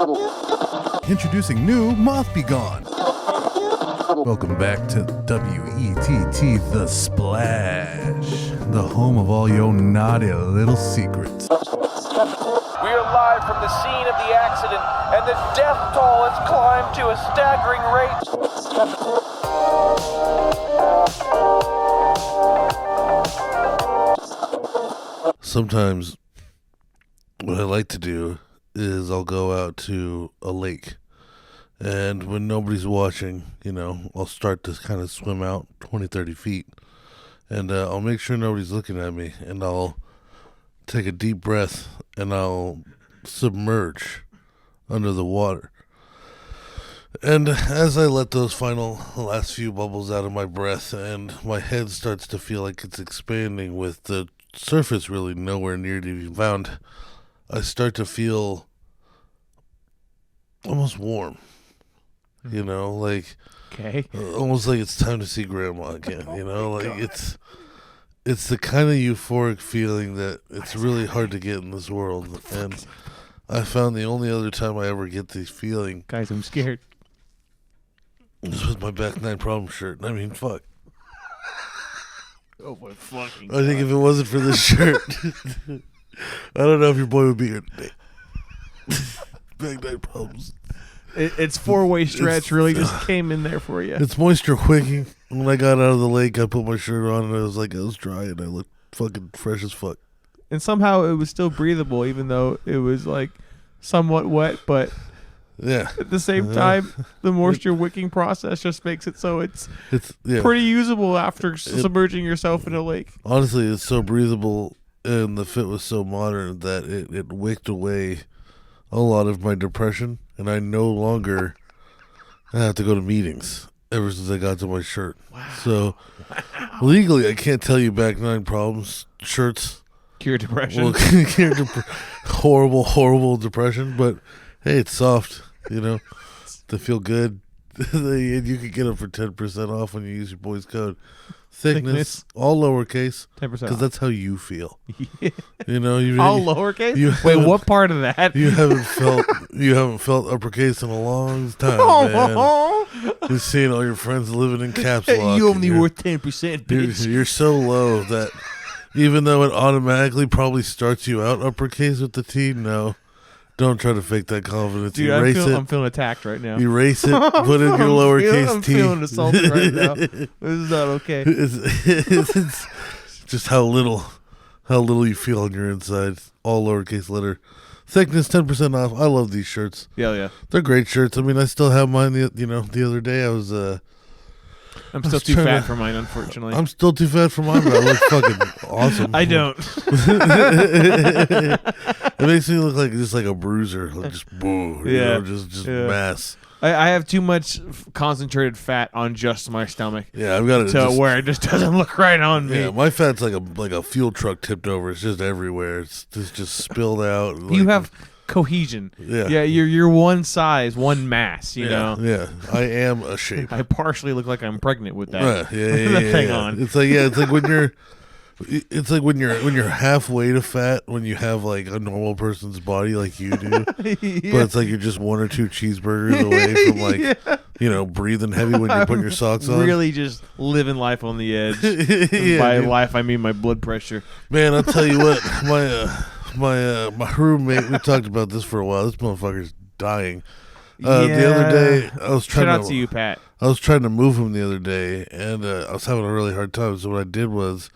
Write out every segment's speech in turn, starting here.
Introducing new Moth Be Gone. Welcome back to WETT The Splash, the home of all your naughty little secrets. We are live from the scene of the accident, and the death toll has climbed to a staggering rate. Sometimes what I like to do is I'll go out to a lake, and when nobody's watching, I'll start to kind of swim out 20, 30 feet, and I'll make sure nobody's looking at me, and I'll take a deep breath, and I'll submerge under the water. And as I let those last few bubbles out of my breath, and my head starts to feel like it's expanding with the surface really nowhere near to be found, I start to feel almost warm, Okay. Almost like it's time to see grandma again, it's the kind of euphoric feeling that it's really hard to get in this world. And I found the only other time I ever get this feeling, Guys, I'm scared. is with my Back Nine Problem shirt. I mean, fuck. Oh my fucking I think if it wasn't for this shirt, I don't know if your boy would be here today. Back Nine Problems. It's four-way stretch really just came in there for you. It's moisture wicking. When I got out of the lake, I put my shirt on, and I was dry, and I looked fucking fresh as fuck. And somehow it was still breathable, even though it was like somewhat wet, but Yeah. at the same time, the moisture wicking process just makes it so it's Yeah. pretty usable after submerging yourself in a lake. Honestly, it's so breathable, and the fit was so modern that it wicked away a lot of my depression, and I no longer have to go to meetings ever since I got to my shirt. Wow. So legally, I can't tell you Back Nine Problems shirts Cure depression. will cure horrible, horrible depression, but hey, it's soft, They feel good. And you can get them for 10% off when you use your boy's code. Thickness, all lowercase, 10% because that's how you feel. Yeah. You All lowercase? Wait, what part of that? You haven't felt uppercase in a long time, man. You've seen all your friends living in caps lock. You only worth 10%, bitch. You're so low that even though it automatically probably starts you out uppercase with the T, no. Don't try to fake that confidence. Dude, Erase I'm feeling attacked right now. Erase it. Put in your lowercase I'm T. feeling assaulted right now. This is not okay. It's just how little you feel on your inside. All lowercase letter. Thickness 10% off. I love these shirts. Yeah. They're great shirts. I mean, I still have mine. The other day I was. I'm still too fat for mine, unfortunately. I'm still too fat for mine, but I look fucking awesome. I don't. It makes me look like a bruiser, just boo, just mass. I have too much concentrated fat on just my stomach. Yeah, I've got it to where it just doesn't look right on me. Yeah, my fat's like a fuel truck tipped over. It's just everywhere. It's just spilled out. You have cohesion. Yeah. You're one size, one mass. You know. Yeah, I am a shape. I partially look like I'm pregnant with that. Yeah. thing on. It's like when you're. It's like when you're halfway to fat when you have like a normal person's body like you do, but it's like you're just one or two cheeseburgers away from breathing heavy when you're putting your socks on. Really just living life on the edge. By life, I mean my blood pressure. Man, I'll tell you what, my roommate, we talked about this for a while. This motherfucker's dying. The other day, I was trying Shout out to you, Pat. I was trying to move him the other day, and I was having a really hard time. So what I did was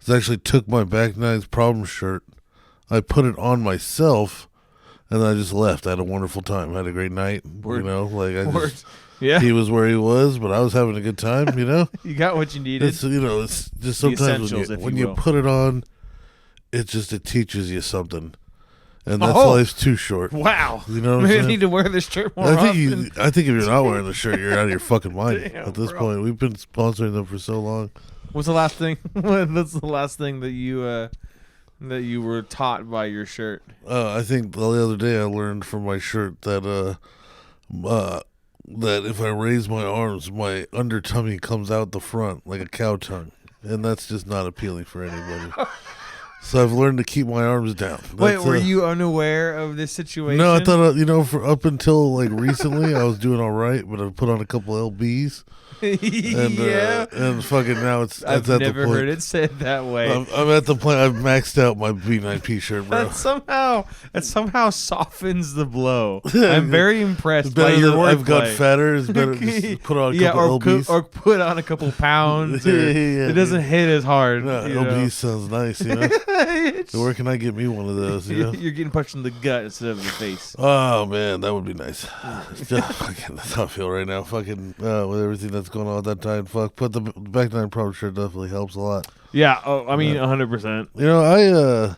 I actually took my Back Nine's Problem shirt, I put it on myself, and then I just left. I had a wonderful time. I had a great night. He was where he was, but I was having a good time. You got what you needed. It's just sometimes when you put it on, it teaches you something, and that's life's too short. Wow. You know what I'm Maybe saying? I need to wear this shirt more often. I think if you're not wearing the shirt, you're out of your fucking mind. Damn, at this bro. point. We've been sponsoring them for so long. What's the last thing? That's the last thing that you were taught by your shirt. I think the other day I learned from my shirt that if I raise my arms, my under tummy comes out the front like a cow tongue, and that's just not appealing for anybody. So I've learned to keep my arms down. Wait, were you unaware of this situation? No, I thought, for up until like recently, I was doing all right, but I put on a couple LBs. And, and fucking now it's I've at never the point. heard it said that way. I'm at the point. I've maxed out my B9P shirt, bro. That somehow softens the blow. I'm very impressed by your wordplay. I've got fatter. It's better just put on a couple LBs. Or put on a couple pounds. It doesn't hit as hard. No, LB sounds nice, So where can I get me one of those? You're getting punched in the gut instead of the face. Oh man, that would be nice. That's how I feel right now. Fucking with everything that's going on at that time. Fuck, put the back nine problem shirt definitely helps a lot. Yeah, I mean 100%.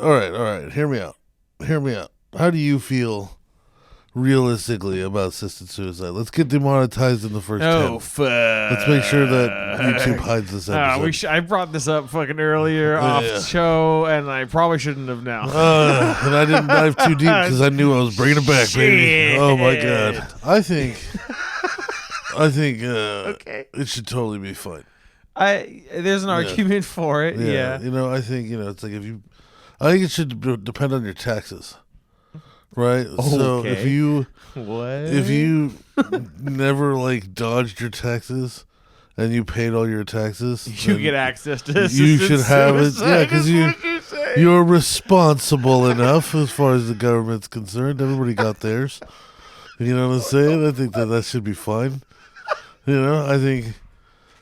All right. Hear me out. How do you feel realistically about assisted suicide? Let's get demonetized in the first 10. Fuck. Let's make sure that YouTube hides this episode. I brought this up fucking earlier off the show, and I probably shouldn't have now. And I didn't dive too deep because I knew I was bringing it back, baby. Oh my god. I think okay. It should totally be fine. There's an argument for it. Yeah. I think it's like I think it should depend on your taxes. Right? So if you never like dodged your taxes and you paid all your taxes, you get access to this. You should have it. Yeah, because you're responsible enough as far as the government's concerned. Everybody got theirs. You know what I'm saying? I think that should be fine. I think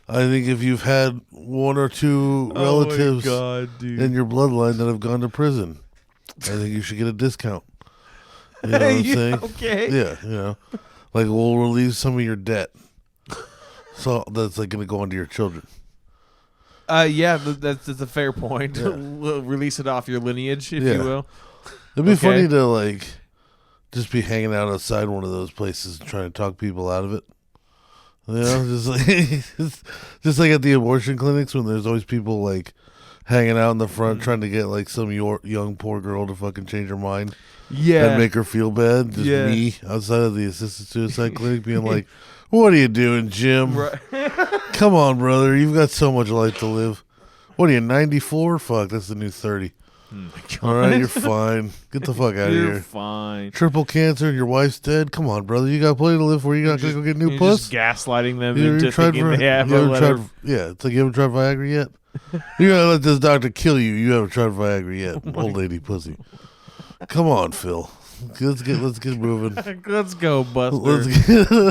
if you've had one or two relatives in your bloodline that have gone to prison, I think you should get a discount. You know what I'm saying? Okay. Yeah, like we'll relieve some of your debt. So that's like going to go onto your children. Yeah, that's a fair point. Yeah. Release it off your lineage, if you will. It'd be funny to like just be hanging out outside one of those places and trying to talk people out of it. Just like at the abortion clinics when there's always people like hanging out in the front trying to get like some young poor girl to fucking change her mind. Yeah. And make her feel bad. Just me outside of the assisted suicide clinic being like, what are you doing, Jim? Right. Come on, brother. You've got so much life to live. What are you, 94? Fuck, that's the new 30. All right, you're fine. Get the fuck out of here. You're fine. Triple cancer and your wife's dead? Come on, brother. You got plenty to live for. You're not going to go get new puss? Just gaslighting them into thinking they have yeah, it's like you haven't tried Viagra yet? You're going to let this doctor kill you. You haven't tried Viagra yet. Old lady pussy. Come on, Phil. Let's get moving. Let's go, Buster.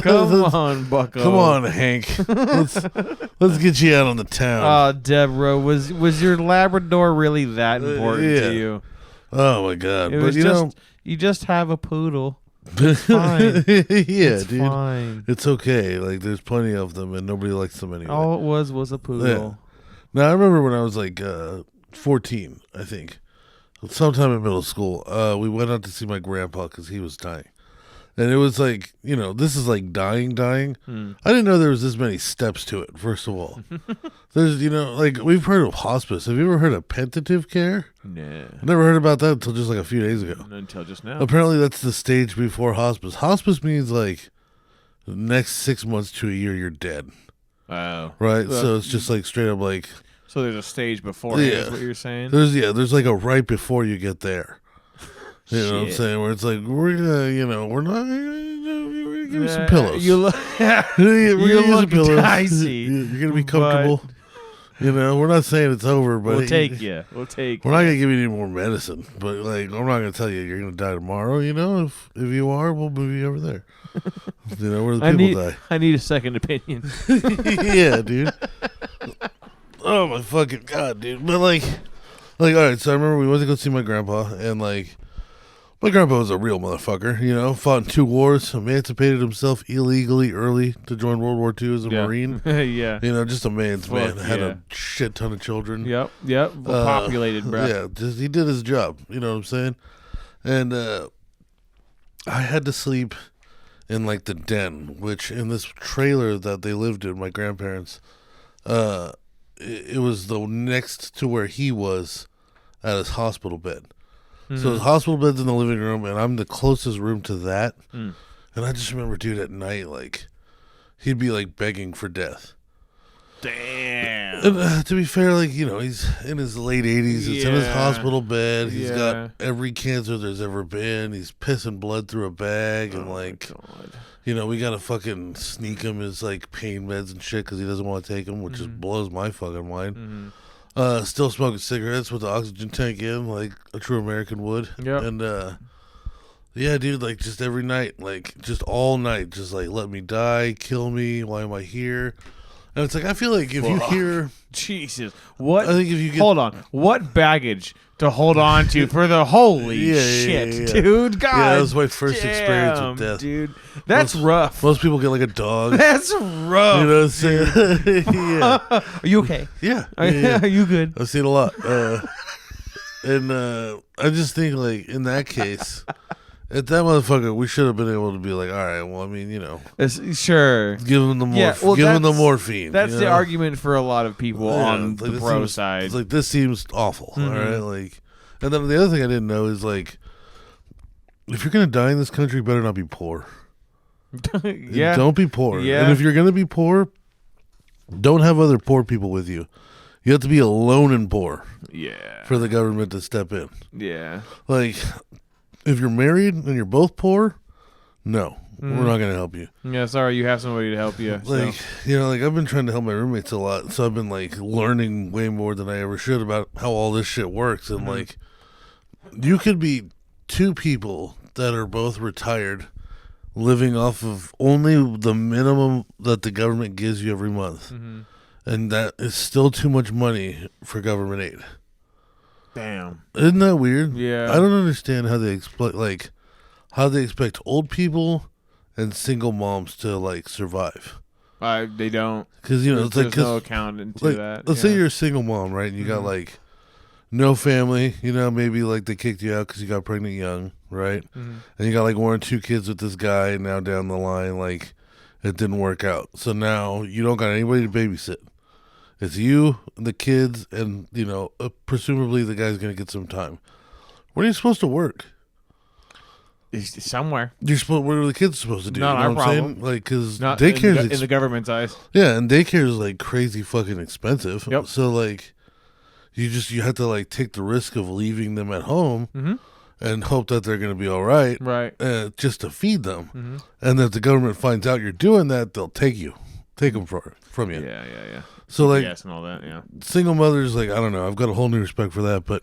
Come on, Bucko. Come on, Hank. Let's get you out on the town. Oh, Deborah, was your Labrador really that important to you? Oh my God! You just have a poodle. It's fine. It's dude. Fine. It's okay. Like there's plenty of them, and nobody likes them anyway. All it was a poodle. Yeah. Now I remember when I was like 14, I think. Sometime in middle school, we went out to see my grandpa because he was dying. And it was like, this is like dying. I didn't know there was this many steps to it, first of all. There's, like we've heard of hospice. Have you ever heard of pentative care? No. I never heard about that until just like a few days ago. Until just now. Apparently that's the stage before hospice. Hospice means like the next 6 months to a year you're dead. Wow. Right? So it's just like straight up like... So there's a stage before is what you're saying? There's like a right before you get there. You know what I'm saying? Where it's like, we're gonna, we're gonna give you some pillows. You look dicey. You're gonna be comfortable. We're not saying it's over, but we'll take you. We're not gonna give you any more medicine, but like, I'm not gonna tell you you're gonna die tomorrow. If you are, we'll move you over there. Where the people die. I need a second opinion. Yeah, dude. Oh my fucking God, dude. But like, all right, so I remember we went to go see my grandpa, and like, my grandpa was a real motherfucker, fought in 2 wars, emancipated himself illegally early to join World War II as a Marine. Yeah. Just a man's man. Had a shit ton of children. Yep. Populated, bro. Yeah, he did his job, you know what I'm saying? And I had to sleep in like the den, which in this trailer that they lived in, my grandparents, it was the next to where he was at his hospital bed. Mm-hmm. So his hospital bed's in the living room, and I'm the closest room to that. And I just remember, dude, at night, like, he'd be, like, begging for death. Damn. And, to be fair, like, you know, he's in his late 80s. He's in his Yeah. hospital bed. He's Yeah. got every cancer there's ever been. He's pissing blood through a bag. And, like, God. you know, we got to fucking sneak him his, like, pain meds and shit because he doesn't want to take them, which just blows my fucking mind. Still smoking cigarettes with the oxygen tank in, like a true American would. Yep. And, yeah, dude, like, just every night, like, just all night, just, like, let me die, kill me, why am I here? And it's like, I feel like if you hear... Jesus. What? I think if you get... Hold on. What baggage to hold on to for the holy shit, dude? God. Yeah, that was my first experience with death. Dude. That's rough. Most people get like a dog. That's rough. You know what I'm saying? Yeah. Are you okay? Yeah. Are you good? I've seen a lot. And I just think, like, in that case, at that motherfucker, we should have been able to be like, all right, well, I mean, you know, Sure. give him the that's- morphine. That's you the know? argument for a lot of people on it's like, the this pro seems- side. It's like, this seems awful. All right, like, and then the other thing I didn't know is, like, if you're gonna die in this country, you better not be poor. Yeah. Don't be poor. Yeah. And if you're gonna be poor, don't have other poor people with you. You have to be alone and poor Yeah. for the government to step in. Yeah. Like, if you're married and you're both poor, no, we're not gonna help you. Yeah, sorry, you have somebody to help you. Like, you know, like, I've been trying to help my roommates a lot, so I've been, like, learning way more than I ever should about how all this shit works. And, like, you could be two people that are both retired living off of only the minimum that the government gives you every month. And that is still too much money for government aid. Damn. Isn't that weird? Yeah. I don't understand how they expect old people and single moms to, like, survive. They don't. Because, you know, it's like, There's no account into like, that. let's say you're a single mom, right? And you got, like, no family, you know, maybe, like, they kicked you out because you got pregnant young, right? And you got, like, 1 or 2 kids with this guy, and now down the line, like, it didn't work out. So now you don't got anybody to babysit. It's you, the kids, and, you know, presumably the guy's going to get some time. When are you supposed to work? Somewhere. What are the kids supposed to do? Not you know our what I'm saying? problem. Like, because Not daycare in the government's eyes. yeah, and daycare is, like, crazy fucking expensive. Yep. So, like, you have to, like, take the risk of leaving them at home and hope that they're going to be all right. Right. Just to feed them. And if the government finds out you're doing that, they'll take them from you. Yeah. So, like, Yes, and all that, yeah. single mothers, like, I don't know. I've got a whole new respect for that. But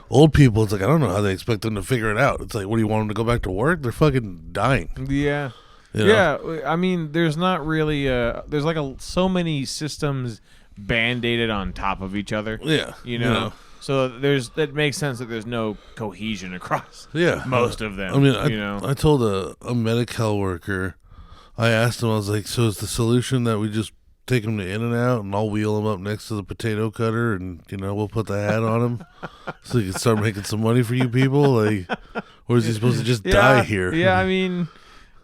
old people, it's like, I don't know how they expect them to figure it out. It's like, what do you want them to go back to work? They're fucking dying. Yeah. You know? Yeah, I mean, there's not really there's like so many systems band-aided on top of each other. Yeah. You know? So that makes sense that there's no cohesion across Yeah. most of them. I mean, I told a Medi-Cal worker, I asked him, I was like, so is the solution that we just take him to In-N-Out and I'll wheel him up next to the potato cutter and, you know, we'll put the hat on him so he can start making some money for you people? Like, or is he supposed to just die here? Yeah, I mean,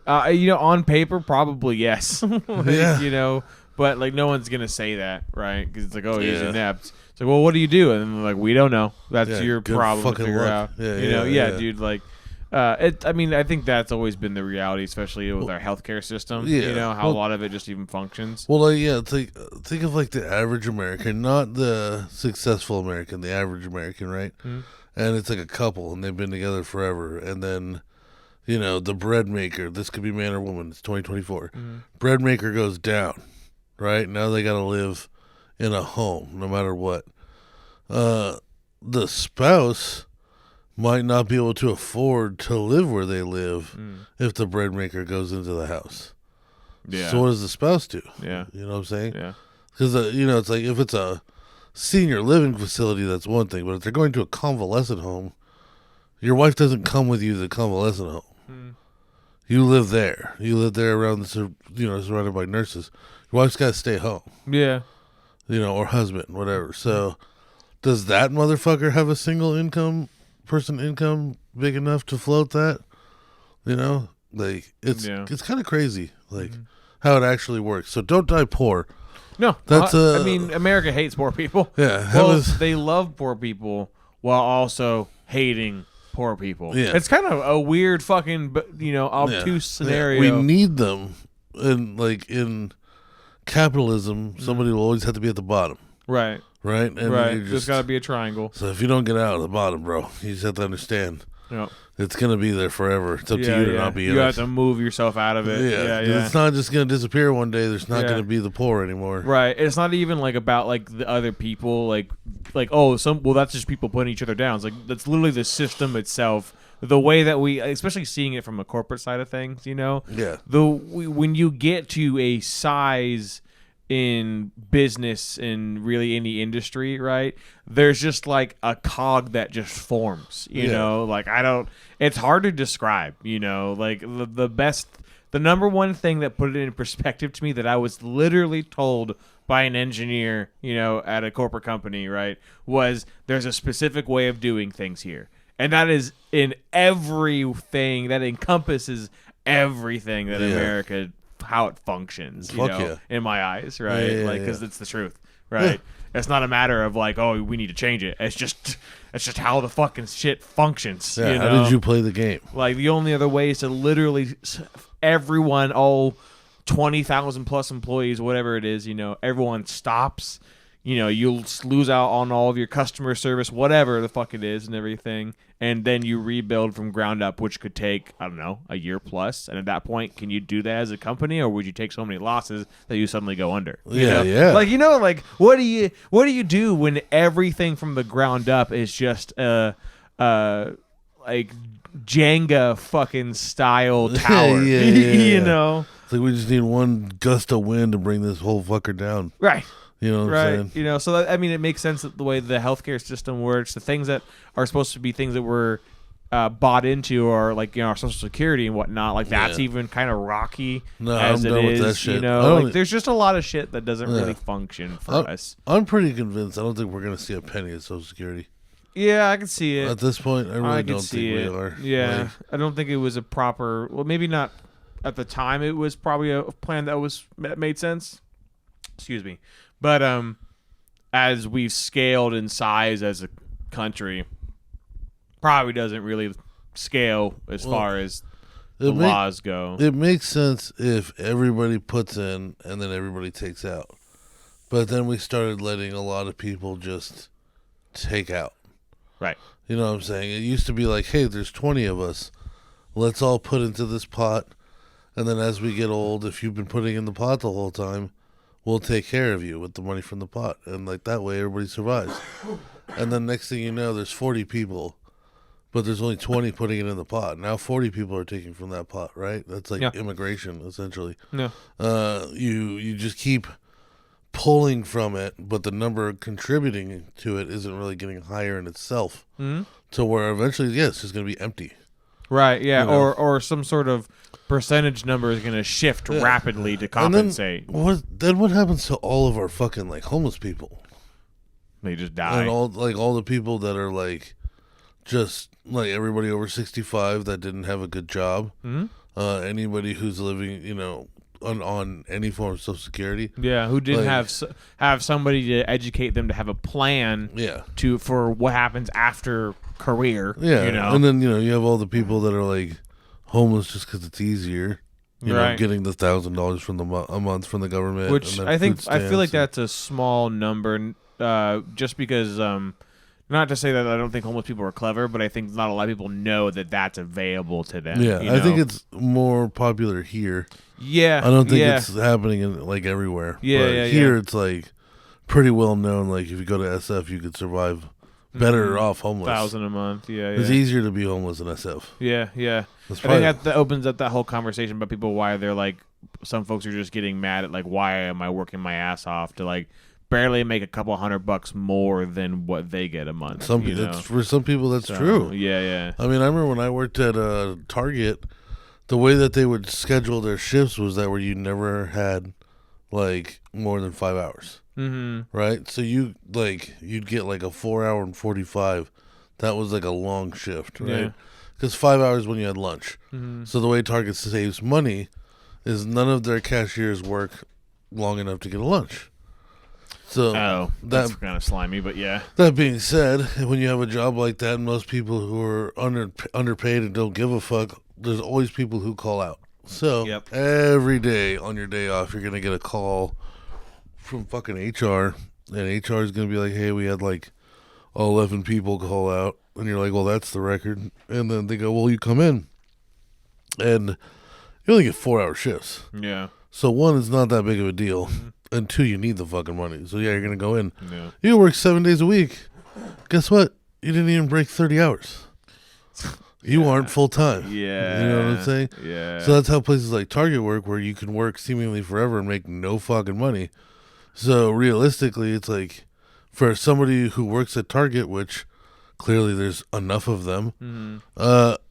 you know, on paper, probably yes. Yeah. You know, but, like, no one's going to say that, right? Because it's like, oh, he's Yeah. inept. It's like, well, what do you do? And then, like, we don't know. That's Yeah, your good problem to fucking figure luck. out. Yeah, you know, yeah. dude, like, I mean, I think that's always been the reality, especially with our healthcare system. Yeah. You know, how a lot of it just even functions. Well, like, yeah, it's like, think of, like, the average American, not the successful American, the average American, right? And it's like a couple, and they've been together forever. And then, you know, the bread maker, this could be man or woman, it's 2024. Bread maker goes down, right? Now they got to live in a home, no matter what. The spouse might not be able to afford to live where they live if the bread maker goes into the house. Yeah. So what does the spouse do? Yeah. You know what I'm saying? Yeah. Because, you know, it's like if it's a senior living facility, that's one thing. But if they're going to a convalescent home, your wife doesn't come with you to the convalescent home. You live there. You live there around surrounded by nurses. Your wife's got to stay home. Yeah. You know, or husband, whatever. So does that motherfucker have a single person income big enough to float that? You know, like, it's kind of crazy, like, how it actually works. So don't die poor. No, That's I mean, America hates poor people. Yeah, Well, they love poor people while also hating poor people. Yeah. It's kind of a weird fucking, obtuse scenario. We need them, and like in capitalism, somebody will always have to be at the bottom. Right. Right? And Right. There's got to be a triangle. So if you don't get out of the bottom, bro, you just have to understand. Yep. It's going to be there forever. It's up to you to not be in it. You have to move yourself out of it. Yeah. It's not just going to disappear one day. There's not going to be the poor anymore. Right. It's not even like about like the other people, like well, that's just people putting each other down. It's like that's literally the system itself. The way that we, especially seeing it from a corporate side of things, Yeah. When you get to a size in business and really any industry, right? There's just like a cog that just forms, you know? Like it's hard to describe, like the number one thing that put it in perspective to me that I was literally told by an engineer, at a corporate company, right? Was there's a specific way of doing things here. And that is in everything that encompasses everything that America, how it functions, in my eyes, right? Because it's the truth, right? It's not a matter of like, oh, we need to change it. It's just how the fucking shit functions. Yeah, how did you play the game? Like the only other way is to literally everyone, all 20,000 plus employees, whatever it is, everyone stops. You'll lose out on all of your customer service, whatever the fuck it is and everything. And then you rebuild from ground up, which could take, I don't know, a year plus. And at that point, can you do that as a company, or would you take so many losses that you suddenly go under? Yeah. Like, what do you do when everything from the ground up is just like Jenga fucking style tower? It's like we just need one gust of wind to bring this whole fucker down. Right. You know what I'm saying? So that, it makes sense that the way the healthcare system works, the things that are supposed to be things that we're bought into, or like our Social Security and whatnot, like that's even kind of rocky as I'm it done is. with that shit. Like there's just a lot of shit that doesn't really function for us. I'm pretty convinced. I don't think we're gonna see a penny of Social Security. Yeah, I can see it. At this point, I really don't think we are. Yeah, I don't think it was a proper. Well, maybe not at the time. It was probably a plan that made sense. Excuse me. But as we've scaled in size as a country, probably doesn't really scale as far as the laws go. It makes sense if everybody puts in and then everybody takes out. But then we started letting a lot of people just take out. Right. You know what I'm saying? It used to be like, hey, there's 20 of us. Let's all put into this pot. And then as we get old, if you've been putting in the pot the whole time, we'll take care of you with the money from the pot. And like that way, everybody survives. And then next thing you know, there's 40 people, but there's only 20 putting it in the pot. Now 40 people are taking from that pot, right? That's like immigration, essentially. No. You just keep pulling from it, but the number contributing to it isn't really getting higher in itself. Mm-hmm. To where eventually, it's just going to be empty. Right, yeah, or some sort of percentage number is going to shift rapidly to compensate. And then what happens to all of our fucking like homeless people? They just die. And all the people that are like just like everybody over 65 that didn't have a good job. Mm-hmm. Anybody who's living, on any form of Social Security. Yeah, who didn't have somebody to educate them to have a plan for what happens after career. Yeah, and then you have all the people that are like homeless just because it's easier. You know, getting the $1,000 from a month from the government. Which I feel like that's a small number, just because. Not to say that I don't think homeless people are clever, but I think not a lot of people know that that's available to them. Yeah, I think it's more popular here. Yeah, I don't think it's happening in like everywhere. Yeah, here it's like pretty well known. Like if you go to SF, you could survive better off homeless. $1,000 a month. Yeah, it's easier to be homeless in SF. Yeah. I think that opens up that whole conversation about people why they're like some folks are just getting mad at like why am I working my ass off to like barely make a couple $100 more than what they get a month. For some people, that's true. Yeah. I mean, I remember when I worked at Target, the way that they would schedule their shifts was that where you never had like more than 5 hours. Mm-hmm. Right? So you'd get like a 4 hour and 45. That was like a long shift, right? Because 5 hours when you had lunch. Mm-hmm. So the way Target saves money is none of their cashiers work long enough to get a lunch. So that's kind of slimy, but yeah. That being said, when you have a job like that, most people who are underpaid and don't give a fuck, there's always people who call out. So every day on your day off, you're gonna get a call from fucking HR and HR is going to be like, hey, we had like 11 people call out, and you're like, well, that's the record. And then they go, well, you come in, and you only get 4-hour shifts. Yeah. So one, it's not that big of a deal, and two, you need the fucking money. So yeah, you're going to go in. Yeah. You work 7 days a week. Guess what? You didn't even break 30 hours. You aren't full time. Yeah. You know what I'm saying? Yeah. So that's how places like Target work, where you can work seemingly forever and make no fucking money. So realistically, it's like for somebody who works at Target, which clearly there's enough of them,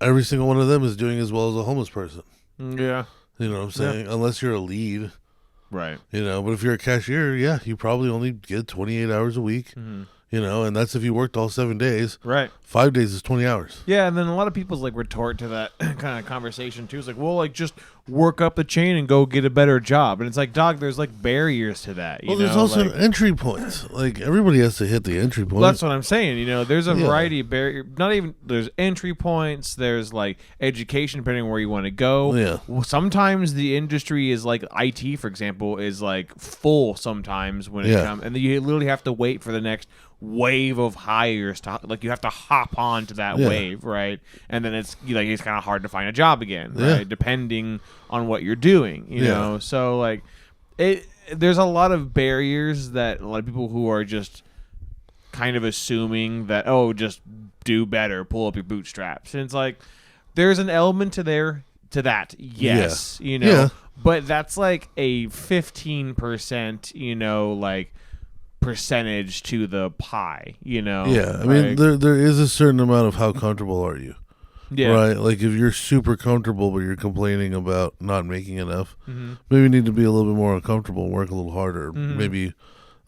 every single one of them is doing as well as a homeless person. Yeah. You know what I'm saying? Unless you're a lead. Right. You know, but if you're a cashier, yeah, you probably only get 28 hours a week. You know, and that's if you worked all 7 days. Right. 5 days is 20 hours. Yeah, and then a lot of people's like retort to that kind of conversation too. It's like, well, like just work up the chain and go get a better job. And it's like, dog, there's like barriers to that. You Well, there's know? also like, entry points. Like everybody has to hit the entry point. well, that's what I'm saying. You know, there's a variety of barriers. Not even there's entry points. There's like education depending on where you want to go. Yeah. Well, sometimes the industry is like IT, for example, is like full sometimes when it comes, and then you literally have to wait for the next wave of hires to like you have to hop on to that wave, right? And then it's like it's kind of hard to find a job again, right? Depending on what you're doing, you know. So like there's a lot of barriers that a lot of people who are just kind of assuming that just do better, pull up your bootstraps. And it's like there's an element to that. Yes, you know. But that's like a 15%, you know, like percentage to the pie, you know. Yeah, I mean there is a certain amount of how comfortable are you. Yeah. Right? Like if you're super comfortable but you're complaining about not making enough, maybe you need to be a little bit more uncomfortable and work a little harder. Maybe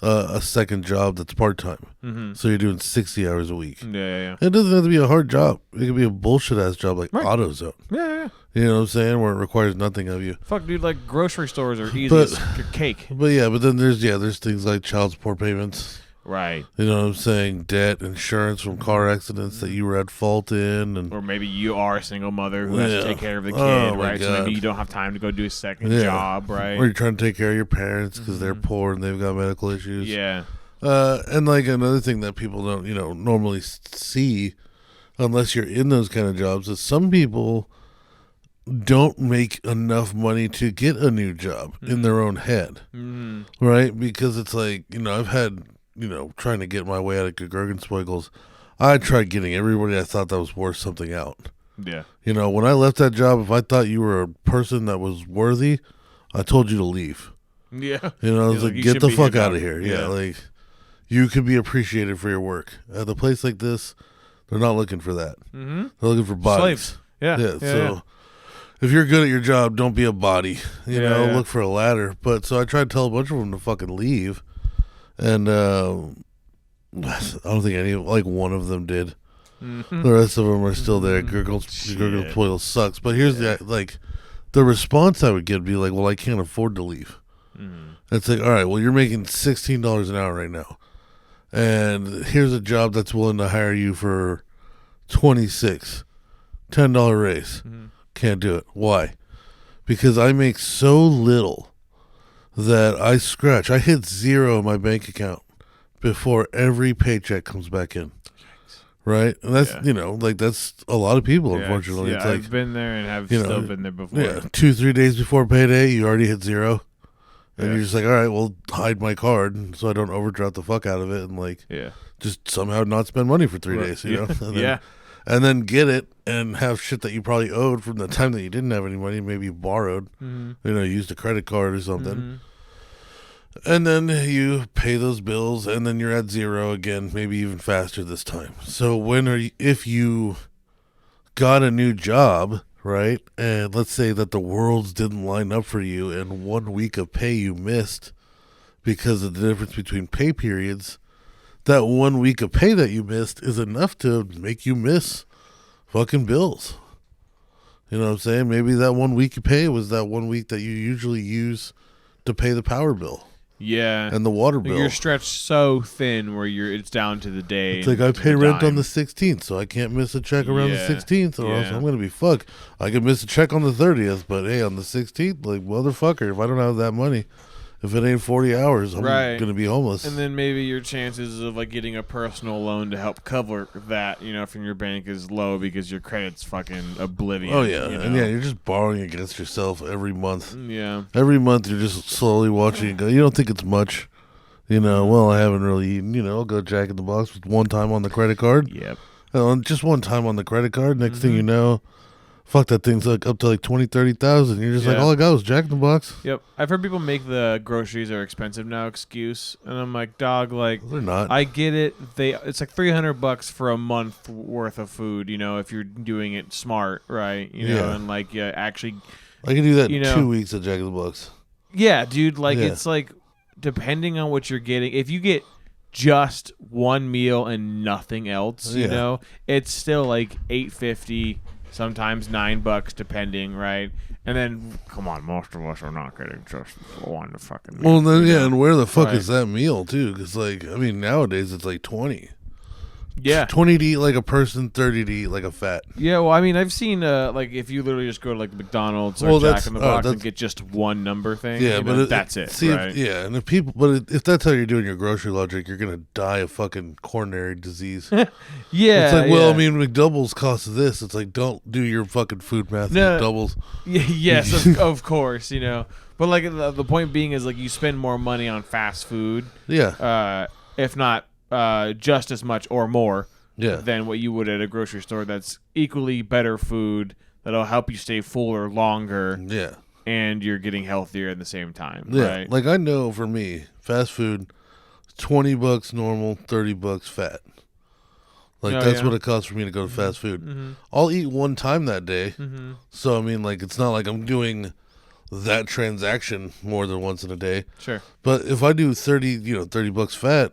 a second job that's part-time. So you're doing 60 hours a week. Yeah. It doesn't have to be a hard job. It could be a bullshit-ass job like AutoZone. Yeah. You know what I'm saying? Where it requires nothing of you. Fuck, dude, like grocery stores are easy as your cake. But then there's things like child support payments. Right. You know what I'm saying? Debt, insurance from car accidents that you were at fault in. And or maybe you are a single mother who has to take care of the kid, right? So maybe you don't have time to go do a second job, right? Or you're trying to take care of your parents because they're poor and they've got medical issues. Yeah. And like another thing that people don't, normally see unless you're in those kind of jobs is some people don't make enough money to get a new job in their own head. Right? Because it's like, I've had, trying to get my way out of Gergenspoigels, I tried getting everybody I thought that was worth something out. Yeah. When I left that job, if I thought you were a person that was worthy, I told you to leave. Yeah. I was like, get the fuck out of here. Yeah. Like, you could be appreciated for your work. At a place like this, they're not looking for that. They're looking for bodies. Slaves. Yeah. So if you're good at your job, don't be a body. Look for a ladder. But so I tried to tell a bunch of them to fucking leave. And I don't think one of them did. The rest of them are still there. Gurgle sucks. But here's the response I would get would be like, well, I can't afford to leave. It's like, all right, well, you're making $16 an hour right now. And here's a job that's willing to hire you for $26. $10 raise. Can't do it. Why? Because I make so little that I hit zero in my bank account before every paycheck comes back in. Right? And that's, that's a lot of people, unfortunately. It's like, I've been there and have still been there before. Yeah, 2-3 days before payday, you already hit zero. And you're just like, all right, well, hide my card so I don't overdraft the fuck out of it and just somehow not spend money for 3 days, and then get it and have shit that you probably owed from the time that you didn't have any money, maybe you borrowed, used a credit card or something. And then you pay those bills and then you're at zero again, maybe even faster this time. So if you got a new job, right? And let's say that the worlds didn't line up for you and 1 week of pay you missed because of the difference between pay periods. That 1 week of pay that you missed is enough to make you miss fucking bills. You know what I'm saying? Maybe that 1 week you pay was that 1 week that you usually use to pay the power bill. Yeah. And the water bill. You're stretched so thin where it's down to the day. It's like I pay rent on the 16th, so I can't miss a check around the 16th, or else I'm going to be fucked. I can miss a check on the 30th, but hey, on the 16th, like, motherfucker, if I don't have that money, if it ain't 40 hours, I'm Right. gonna be homeless. And then maybe your chances of like getting a personal loan to help cover that, from your bank is low because your credit's fucking oblivion. Oh yeah, and yeah, you're just borrowing against yourself every month. Yeah. Every month you're just slowly watching it go. You don't think it's much, Well, I haven't really eaten. I'll go Jack in the Box with one time on the credit card. Yep. Just one time on the credit card. Next thing you know, fuck, that thing's like up to like 20, 30,000. You're just like, all I got was Jack in the Box. Yep. I've heard people make the groceries are expensive now excuse, and I'm like, dog, like They're not. I get it. It's like $300 for a month worth of food, if you're doing it smart, right? Yeah. And like actually I can do that in know- 2 weeks at Jack in the Box. Yeah, dude, like Yeah. it's like depending on what you're getting, if you get just one meal and nothing else, it's still like $8.50, sometimes $9 depending, right? And then come on, most of us are not getting just one fucking meal. Well, then and where the fuck Right. is that meal too? Because nowadays it's like 20. Yeah. 20 to eat like a person, 30 to eat like a fat. Yeah, well, I mean, I've seen like if you literally just go to like McDonald's or Well, Jack that's- in the Box and that's- get just one number thing, Yeah, but that's it, See, right? and if that's how you're doing your grocery logic, you're gonna die of fucking coronary disease. Yeah, It's like, yeah. McDoubles cost this. It's like, don't do your fucking food math. No. McDoubles. Yes, of course, But like the point being is like you spend more money on fast food, Yeah, if not just as much or more, yeah, than what you would at a grocery store. That's equally better food that'll help you stay fuller longer, yeah, and you're getting healthier at the same time. yeah. Right? Like I know for me, fast food, $20 normal, $30 fat. Like Oh, that's yeah. what it costs for me to go to fast food. I'll eat one time that day. So it's not like I'm doing that transaction more than once in a day. Sure. But if I do $30 fat,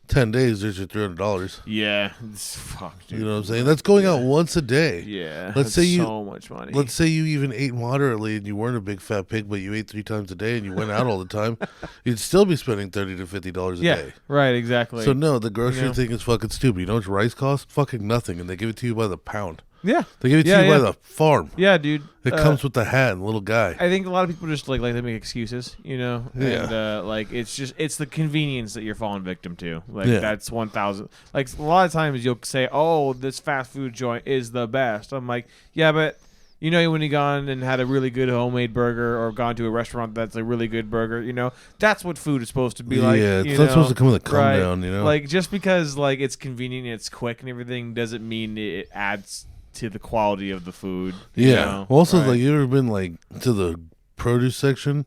10 days, there's your $300. Yeah. Fuck, dude. You know what I'm saying? That's going out once a day. Yeah. Let's say you- so much money. Let's say you even ate moderately and you weren't a big fat pig, but you ate 3 times a day and you went out all the time. You'd still be spending $30 to $50 a yeah. day. Right. Exactly. So no, the grocery thing is fucking stupid. You know what rice costs? Fucking nothing, and they give it to you by the pound. yeah. They give it to Yeah, you yeah. by the farm. Yeah, dude. It comes with the hat and little guy. I think a lot of people just like to make excuses, Yeah. and like it's the convenience that you're falling victim to. Like Yeah. that's 1,000. Like a lot of times you'll say, "Oh, this fast food joint is the best." I'm like, yeah, but when you gone and had a really good homemade burger or gone to a restaurant that's a really good burger, that's what food is supposed to be like. Yeah, it's not supposed to come with a come right? down, Like just because like it's convenient and it's quick and everything doesn't mean it adds to the quality of the food. Yeah. Also, right? like, you ever been like to the produce section?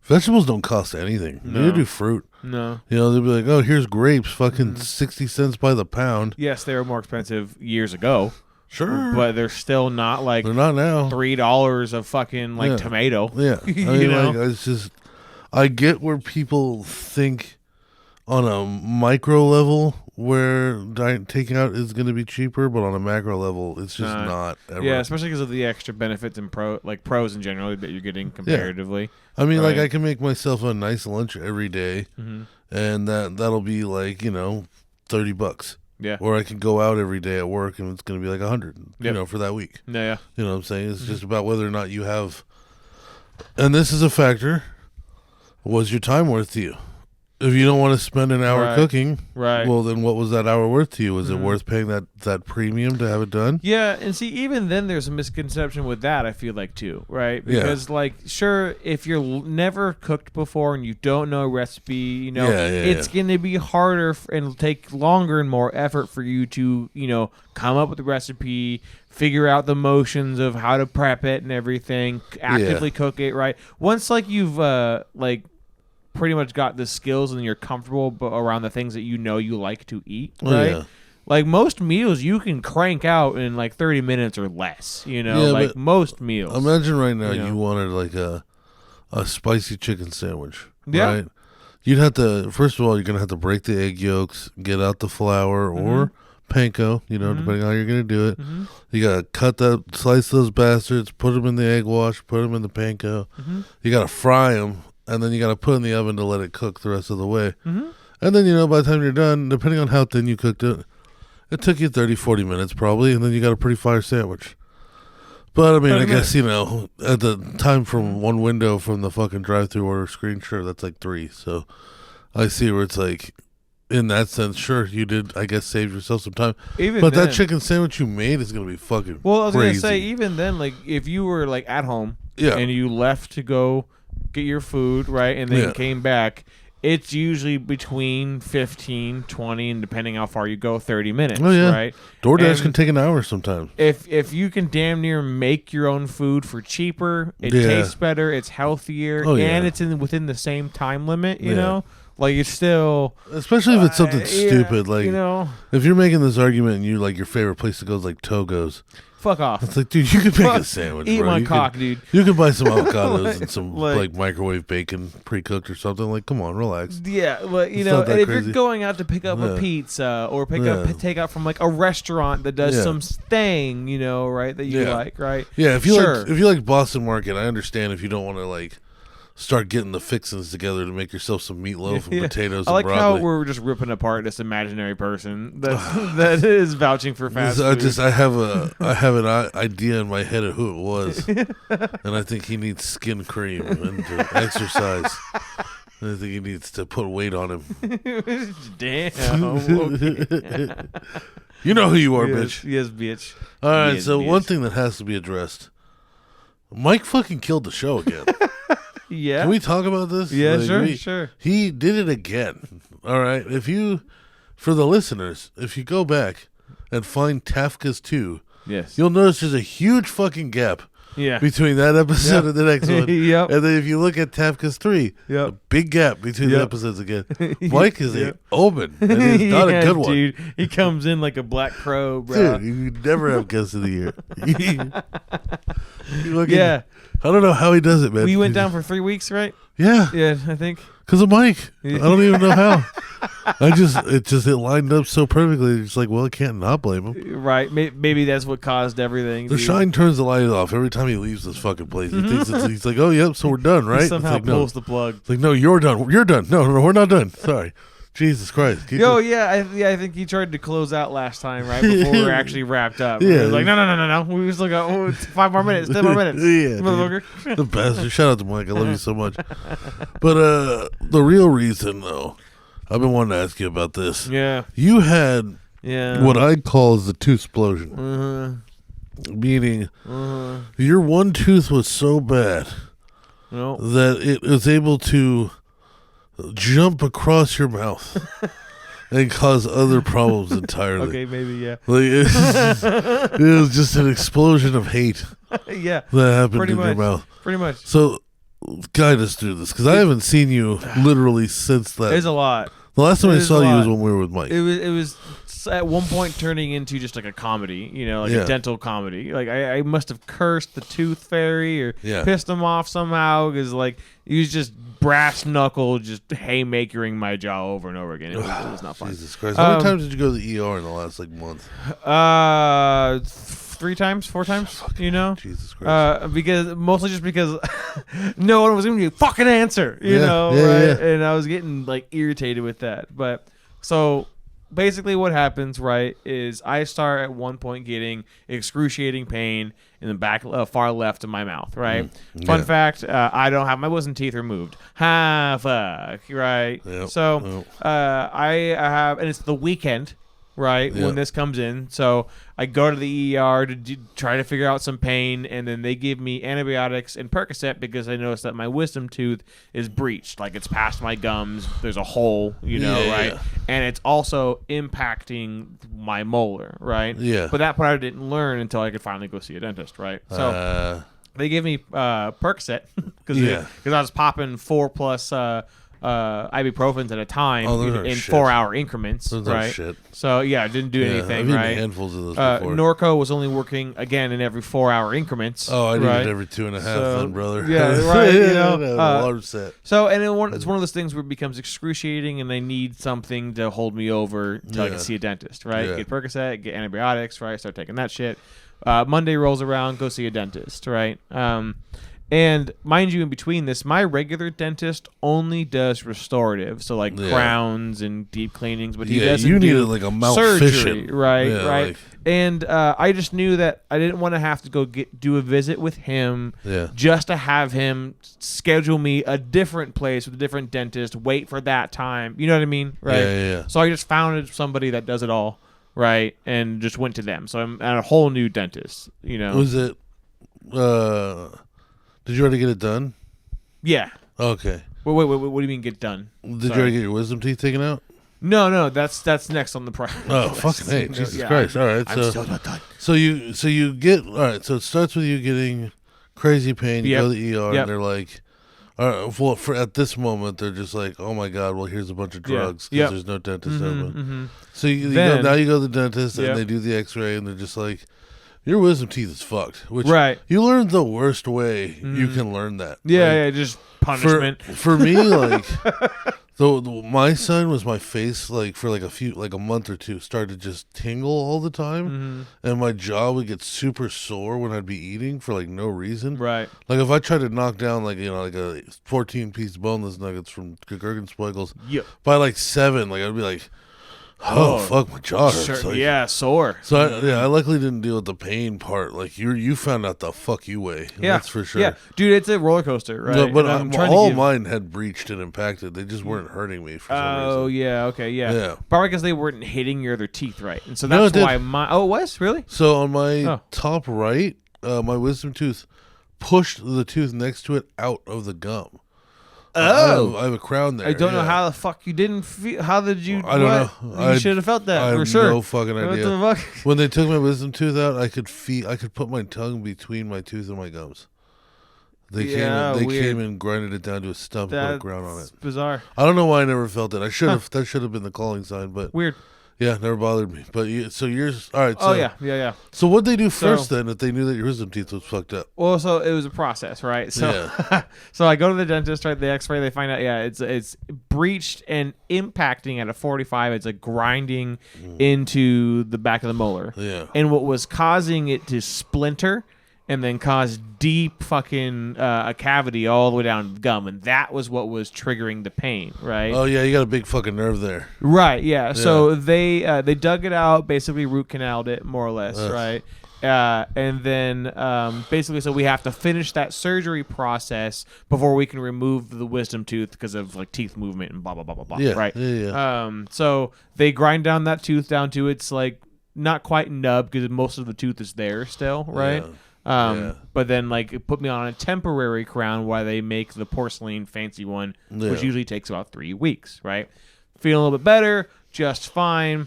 Vegetables don't cost anything. No. Neither do fruit. No. They'll be like, "Oh, here's grapes, fucking Mm-hmm. 60 cents by the pound." Yes, they were more expensive years ago. Sure, But they're still not like they're not now. $3 of fucking like Yeah. tomato. Yeah, I You mean, know? like, it's just, I get where people think on a micro level where taking out is going to be cheaper, but on a macro level, it's just not ever. Yeah, especially because of the extra benefits and pros in general that you're getting comparatively. I mean, like, Right. I can make myself a nice lunch every day, and that'll be like $30. Yeah. Or I can go out every day at work and it's going to be like 100, Yep. for that week. Yeah. You know what I'm saying? It's just about whether or not you have, and this is a factor. Was your time worth to you? If you don't want to spend an hour Right. cooking, Right. well, then what was that hour worth to you? Was it worth paying that premium to have it done? Yeah, and see, even then, there's a misconception with that. I feel like too, right? Yeah. Because, like, sure, if you're never cooked before and you don't know a recipe, Yeah, it's going to be harder and take longer and more effort for you to, come up with the recipe, figure out the motions of how to prep it and everything, actively cook it, right? Once, like, you've pretty much got the skills and you're comfortable around the things that you like to eat, Oh, right? yeah. Like most meals you can crank out in like 30 minutes or less, Yeah, like but most meals. Imagine right now You know? you wanted like a spicy chicken sandwich. Yeah. Right? You'd have to, first of all, you're going to have to break the egg yolks, get out the flour or panko, depending on how you're going to do it. You got to slice those bastards, put them in the egg wash, put them in the panko. You got to fry them, and then you got to put in the oven to let it cook the rest of the way. And then, by the time you're done, depending on how thin you cooked it, it took you 30, 40 minutes probably, and then you got a pretty fire sandwich. But I mean, I guess, at the time from one window from the fucking drive-thru order screen, sure, that's like 3. So I see where it's like, in that sense, sure, you did, I guess, save yourself some time. But that chicken sandwich you made is going to be fucking Well, I was crazy. going to say, even then, like, if you were, like, at home Yeah. and you left to go get your food, right, and then came back, it's usually between 15, 20, and depending how far you go, 30 minutes, right? DoorDash And can take an hour sometimes. If you can damn near make your own food for cheaper, it tastes better, it's healthier, and it's within the same time limit, you know? Like, it's still... Especially if it's something stupid. Like, if you're making this argument and your favorite place to go is like Togo's. Fuck off. It's like, dude, you could make a sandwich, Eat bro. my cock, dude. You could buy some avocados and some like microwave bacon pre-cooked or something. Like, come on, relax. Yeah, well, and if you're going out to pick up a pizza or take out from like a restaurant that does some thing, right, that you like, right? Yeah, if you like Boston Market, I understand if you don't want to like start getting the fixings together to make yourself some meatloaf and potatoes. I like and broccoli. how we're just ripping apart this imaginary person that is vouching for fast food. I have an idea in my head of who it was, and I think he needs skin cream and to exercise. And I think he needs to put weight on him. Damn. Okay. You know who you are, bitch. Yes, bitch. All right, yes, so bitch. one thing that has to be addressed. Mike fucking killed the show again. Yeah. Can we talk about this? Yeah, sure. He did it again. All right. For the listeners, if you go back and find Tafka's 2, you'll notice there's a huge fucking gap between that episode and the next one. Yep. And then if you look at Tafka's 3, a big gap between the episodes again. Mike is a omen, and he's not a good one. Dude, he comes in like a black crow, bro. Dude, you never have guest of the year. I don't know how he does it, man. We went down for 3 weeks, right? Yeah. Yeah, I think. Because of Mike. I don't even know how. It lined up so perfectly. It's like, well, I can't not blame him. Right. Maybe that's what caused everything. The Shine turns the light off every time he leaves this fucking place. He thinks he's like, oh, yep, so we're done, right? He somehow it's like, pulls the plug. It's like, no, you're done. You're done. No, we're not done. Sorry. Jesus Christ. I think he tried to close out last time, right? Before we were actually wrapped up. Yeah. Like, no. We still got 5 more minutes, 10 more minutes. Motherfucker. The bastard. Shout out to Mike. I love you so much. But the real reason, though, I've been wanting to ask you about this. Yeah. You had what I'd call is the tooth explosion. Meaning your one tooth was so bad that it was able to jump across your mouth and cause other problems entirely. Okay, maybe, yeah. Like, it was just an explosion of hate that happened in your mouth. Pretty much. So, guide us through this, because I haven't seen you literally since that. There's a lot. The last time I saw you was when we were with Mike. It was at one point turning into just like a comedy, a dental comedy. Like I must have cursed the tooth fairy or pissed him off somehow because like he was just brass knuckle, just haymakering my jaw over and over again. It was not fun. Jesus Christ! How many times did you go to the ER in the last month? 3 times, 4 times. Jesus Christ! Mostly just because no one was giving me a fucking answer. Right? Yeah. And I was getting like irritated with that. But so. Basically what happens, right, is I start at one point getting excruciating pain in the back far left of my mouth, right? Fun fact, I don't have my wisdom teeth removed. Fuck, right? Yep. So I have, and it's the weekend, right, when this comes in. So I go to the ER to try to figure out some pain, and then they give me antibiotics and Percocet because I noticed that my wisdom tooth is breached. Like, it's past my gums. There's a hole, right? Yeah. And it's also impacting my molar, right? Yeah. But that part I didn't learn until I could finally go see a dentist, right? So they gave me Percocet because I was popping 4+ ibuprofens at a time in 4-hour increments. Those right? Are shit. So I didn't do anything. I've right? handfuls of those before. Norco was only working again in every 4-hour increments. Oh, I did it every 2.5 then, brother. Yeah, right. Alarm set. So it's one of those things where it becomes excruciating, and they need something to hold me over till I can see a dentist. Right? Get Percocet, get antibiotics. Right? Start taking that shit. Monday rolls around, go see a dentist. Right? And mind you, in between this, my regular dentist only does restorative, so like crowns and deep cleanings, but he doesn't you do needed like a surgery, malfission. right? Yeah, right. like- And I just knew that I didn't want to have to go do a visit with him just to have him schedule me a different place with a different dentist, wait for that time. You know what I mean? Right? Yeah. So I just found somebody that does it all, right? And just went to them. So I'm at a whole new dentist, you know? Was it, did you already get it done? Yeah. Okay. Wait, what do you mean get done? Did you already get your wisdom teeth taken out? No, that's next on the price. Oh, fucking hey, Jesus Christ! All right, I'm still not done. So you get all right. So it starts with you getting crazy pain. You go to the ER, and they're like, all right, well, at this moment, they're just like, oh my god, well, here's a bunch of drugs because there's no dentist open. So you go to the dentist, and they do the X-ray, and they're just like, your wisdom teeth is fucked. Which you learned the worst way you can learn that. Yeah, just punishment. For me, like. My son was my face like for like a month or two started to just tingle all the time, and my jaw would get super sore when I'd be eating for like no reason. Right. Like if I tried to knock down like like a 14-piece boneless nuggets from Gurkenspiegels by like 7, like I'd be like, oh fuck, my jaw hurts. Like, sore. So I luckily didn't deal with the pain part. Like you found out the fuck you way. That's for sure. Yeah, dude, it's a roller coaster, right? No, but all mine had breached and impacted. They just weren't hurting me for some reason. Oh yeah, okay, yeah. Probably because they weren't hitting your other teeth right, and so No, that's why my. Oh, it was really. So on my top right, my wisdom tooth pushed the tooth next to it out of the gum. Oh, I have a crown there. I don't know how the fuck you didn't feel. How did you? I don't know. You should have felt that I for have sure. no fucking idea. What the fuck? When they took my wisdom tooth out, I could put my tongue between my tooth and my gums. They came and grinded it down to a stump and put a ground on it. It's bizarre. I don't know why I never felt it. I should have. That should have been the calling sign, but weird. Yeah, never bothered me. But so yours, all right. So, yeah. So what'd they do first then if they knew that your wisdom teeth was fucked up? Well, so it was a process, right? So, so I go to the dentist, right? The X-ray, they find out, it's breached and impacting at a 45. It's like grinding into the back of the molar. Yeah. And what was causing it to splinter and then cause deep fucking a cavity all the way down to the gum, and that was what was triggering the pain, right? Oh yeah, you got a big fucking nerve there. Right, yeah. So they dug it out, basically root canaled it, more or less, right? And then basically, so we have to finish that surgery process before we can remove the wisdom tooth because of like teeth movement and blah blah blah blah blah. Right? Yeah. So they grind down that tooth down to it's like not quite nub because most of the tooth is there still, right? But then like it put me on a temporary crown while they make the porcelain fancy one, which usually takes about 3 weeks, right? Feeling a little bit better, just fine.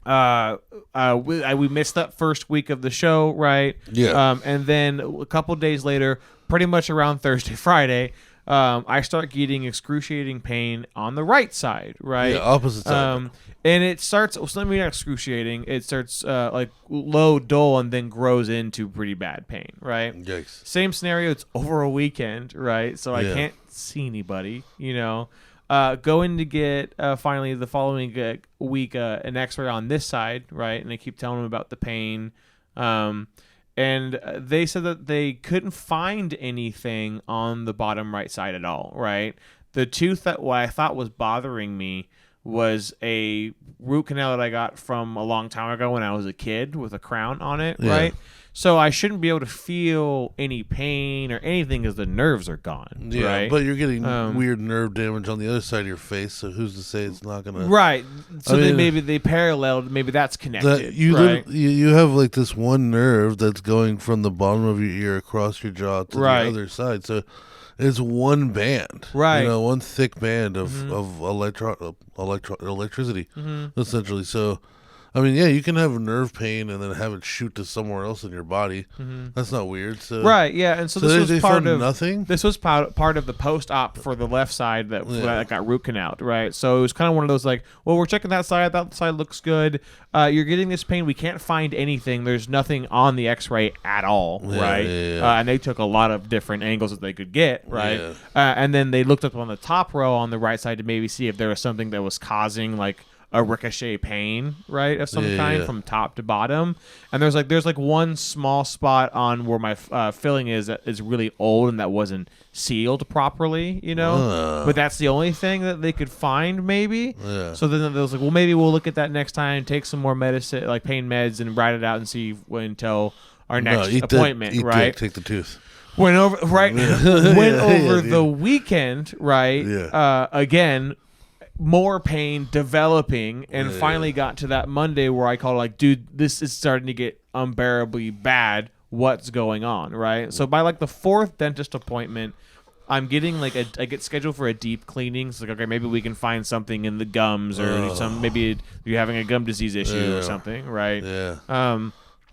We missed that first week of the show, right? Yeah. And then a couple days later, pretty much around Thursday, Friday, I start getting excruciating pain on the right side, right? Yeah, opposite side. And it starts, well, not excruciating. It starts like low, dull, and then grows into pretty bad pain, right? Yikes. Same scenario. It's over a weekend, right? So I can't see anybody, you know. Going to get finally the following week an X-ray on this side, right? And I keep telling them about the pain. And they said that they couldn't find anything on the bottom right side at all, right? The tooth that what I thought was bothering me was a root canal that I got from a long time ago when I was a kid with a crown on it, right? So I shouldn't be able to feel any pain or anything because the nerves are gone, right? But you're getting weird nerve damage on the other side of your face, so who's to say it's not going to... Right. So maybe they paralleled, maybe that's connected, right? You have like this one nerve that's going from the bottom of your ear across your jaw to the other side, so... It's one band, right? You know, one thick band of electricity, essentially. So, I mean, yeah, you can have nerve pain and then have it shoot to somewhere else in your body. That's not weird, so right? Yeah, and so this was part of nothing. This was part of the post-op for the left side that got root canaled, right? So it was kind of one of those like, well, we're checking that side. That side looks good. You're getting this pain. We can't find anything. There's nothing on the X-ray at all, right? And they took a lot of different angles that they could get, right? And then they looked up on the top row on the right side to maybe see if there was something that was causing like a ricochet pain, right, of some kind from top to bottom. And there's like one small spot on where my filling is that is really old and that wasn't sealed properly, but that's the only thing that they could find, maybe. So then they was like, well, maybe we'll look at that next time, take some more medicine, like pain meds, and ride it out and see until our next appointment, right? Take the tooth. Went over the weekend, right? Again, more pain developing, and finally got to that Monday where I called, like, dude, this is starting to get unbearably bad. What's going on, right? So by like the 4th dentist appointment, I'm getting like I get scheduled for a deep cleaning. It's like, okay, maybe we can find something in the gums or maybe you're having a gum disease issue or something, right?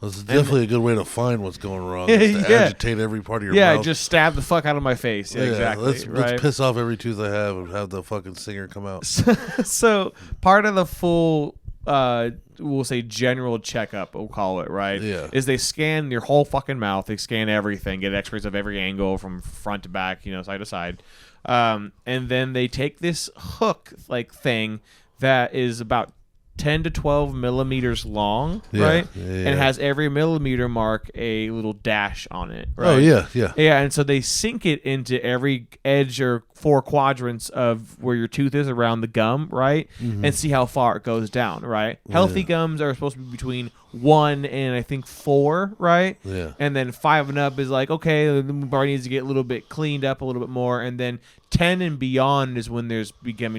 That's definitely a good way to find what's going wrong. Is to agitate every part of your mouth. Just stab the fuck out of my face. Yeah, exactly. Let's piss off every tooth I have and have the fucking singer come out. So part of the full, we'll say general checkup, we'll call it, right? Yeah. Is they scan your whole fucking mouth. They scan everything, get x-rays of every angle from front to back, side to side. And then they take this hook like thing that is about 10 to 12 millimeters long, right? And has every millimeter mark a little dash on it, right? Oh, yeah. And so they sink it into every edge or 4 quadrants of where your tooth is around the gum, right? And see how far it goes down, right? Healthy gums are supposed to be between 1 and I think 4, right? Yeah. And then 5 and up is like, okay, the bar needs to get a little bit cleaned up a little bit more, and then 10 and beyond is when there's become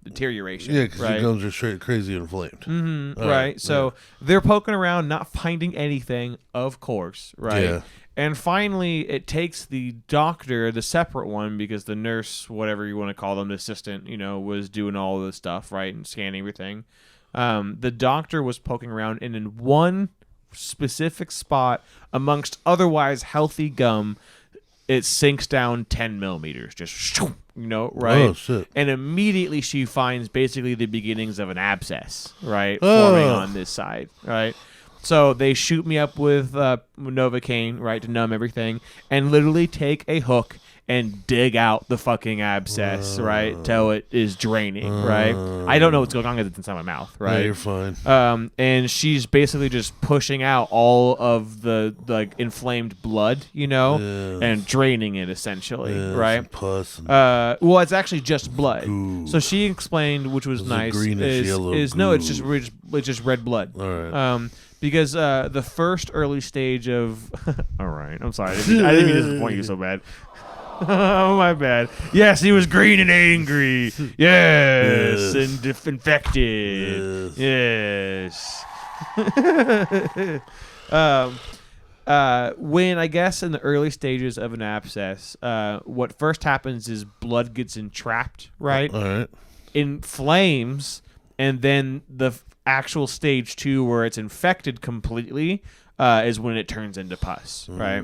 deterioration. Yeah, because right? your gums are straight crazy inflamed. Right. So they're poking around, not finding anything, of course, right? Yeah. And finally, it takes the doctor, the separate one, because the nurse, whatever you want to call them, the assistant, was doing all of this stuff, right, and scanning everything. The doctor was poking around, and in one specific spot amongst otherwise healthy gum, it sinks down 10 millimeters, just, right? Oh, shit. And immediately she finds basically the beginnings of an abscess, right, forming on this side, right? So they shoot me up with Novocaine, right, to numb everything, and literally take a hook and dig out the fucking abscess, right, till it is draining, right? I don't know what's going on because it's inside my mouth, right? Yeah, you're fine. And she's basically just pushing out all of the inflamed blood, and draining it essentially, right? Pus. Well, it's actually just blood. Goo. So she explained, which was nice, greenish yellow no, it's goo. just red blood. All right. Because the first early stage of all right, I'm sorry, I didn't mean to disappoint you so bad. Oh, my bad. Yes, he was green and angry. Yes. And infected. Yes. When, I guess, in the early stages of an abscess, what first happens is blood gets entrapped, right? All right. Inflames, and then the actual stage 2 where it's infected completely is when it turns into pus, right?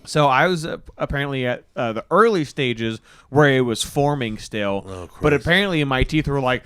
So I was apparently at the early stages where it was forming still, but apparently my teeth were like,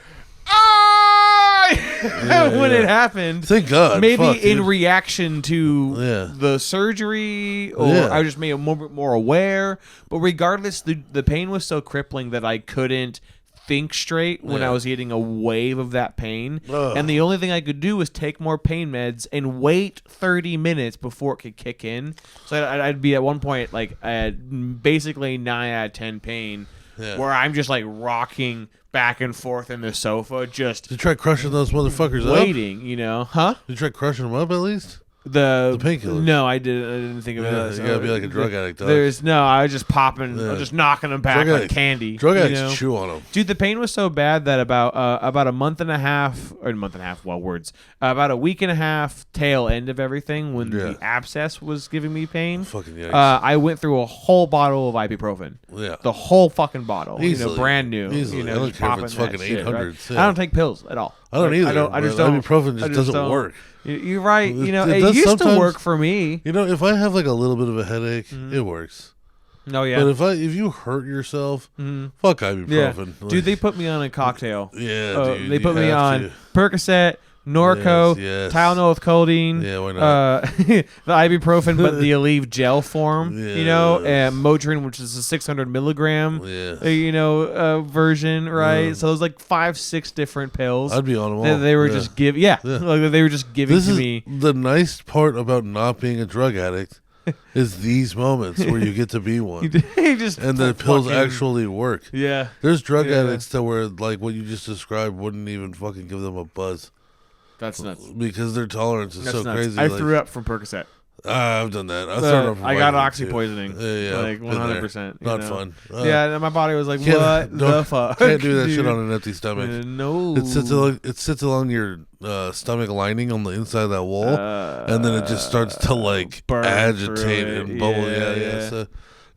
when it happened. Thank God. Maybe Fuck, in dude. reaction to the surgery, or I was just made more aware. But regardless, the pain was so crippling that I couldn't think straight when I was getting a wave of that pain. And the only thing I could do was take more pain meds and wait 30 minutes before it could kick in. So I'd be at one point like at basically 9 out of 10 pain, where I'm just like rocking back and forth in the sofa, just Did you try crushing those motherfuckers waiting, Huh? Did you try crushing them up at least? The painkillers. No, I didn't think of it. You gotta be like a drug addict. Dog. I was just popping, I was just knocking them back like candy. Drug addicts chew on them. Dude, the pain was so bad that about a month and a half, about a week and a half tail end of everything, when the abscess was giving me pain. Fucking yikes. I went through a whole bottle of ibuprofen. Yeah. The whole fucking bottle. Easily. Brand new. Easily. I don't care if it's fucking 800. Right? I don't take pills at all. I don't either. I just don't. Ibuprofen just doesn't work. You're right. It used to work for me. If I have like a little bit of a headache, it works. Oh yeah. But if you hurt yourself, fuck ibuprofen. Yeah. Dude, they put me on a cocktail. Yeah, dude. They put me on Percocet, Norco, Yes. Tylenol with codeine. Yeah, why not? The ibuprofen, but the Aleve gel form. You know, Yes. and Motrin, which is a 600 milligram. Yes. Version, right? Yeah. So it was like 5-6 different pills. I'd be on them all. that they were just giving. Yeah, Yeah. like they were just giving This to is me. the nice part about not being a drug addict is these moments where you get to be one. He just And the pills fucking- actually work. Yeah. There's drug Yeah. addicts that were like what you just described wouldn't even fucking give them a buzz That's nuts. because their tolerance is That's so nuts. crazy. I like, through up from Percocet. I've done that. I've thrown up from I got Vicodin, oxy too. poisoning. Yeah, Like been there. 100%. Not fun. Yeah, and my body was like, Can't- what the don't- fuck? Can't do that shit dude? on an empty stomach. No. It sits along your stomach lining on the inside of that wall, and then it just starts to like burn agitate through it. and bubble. Yeah. So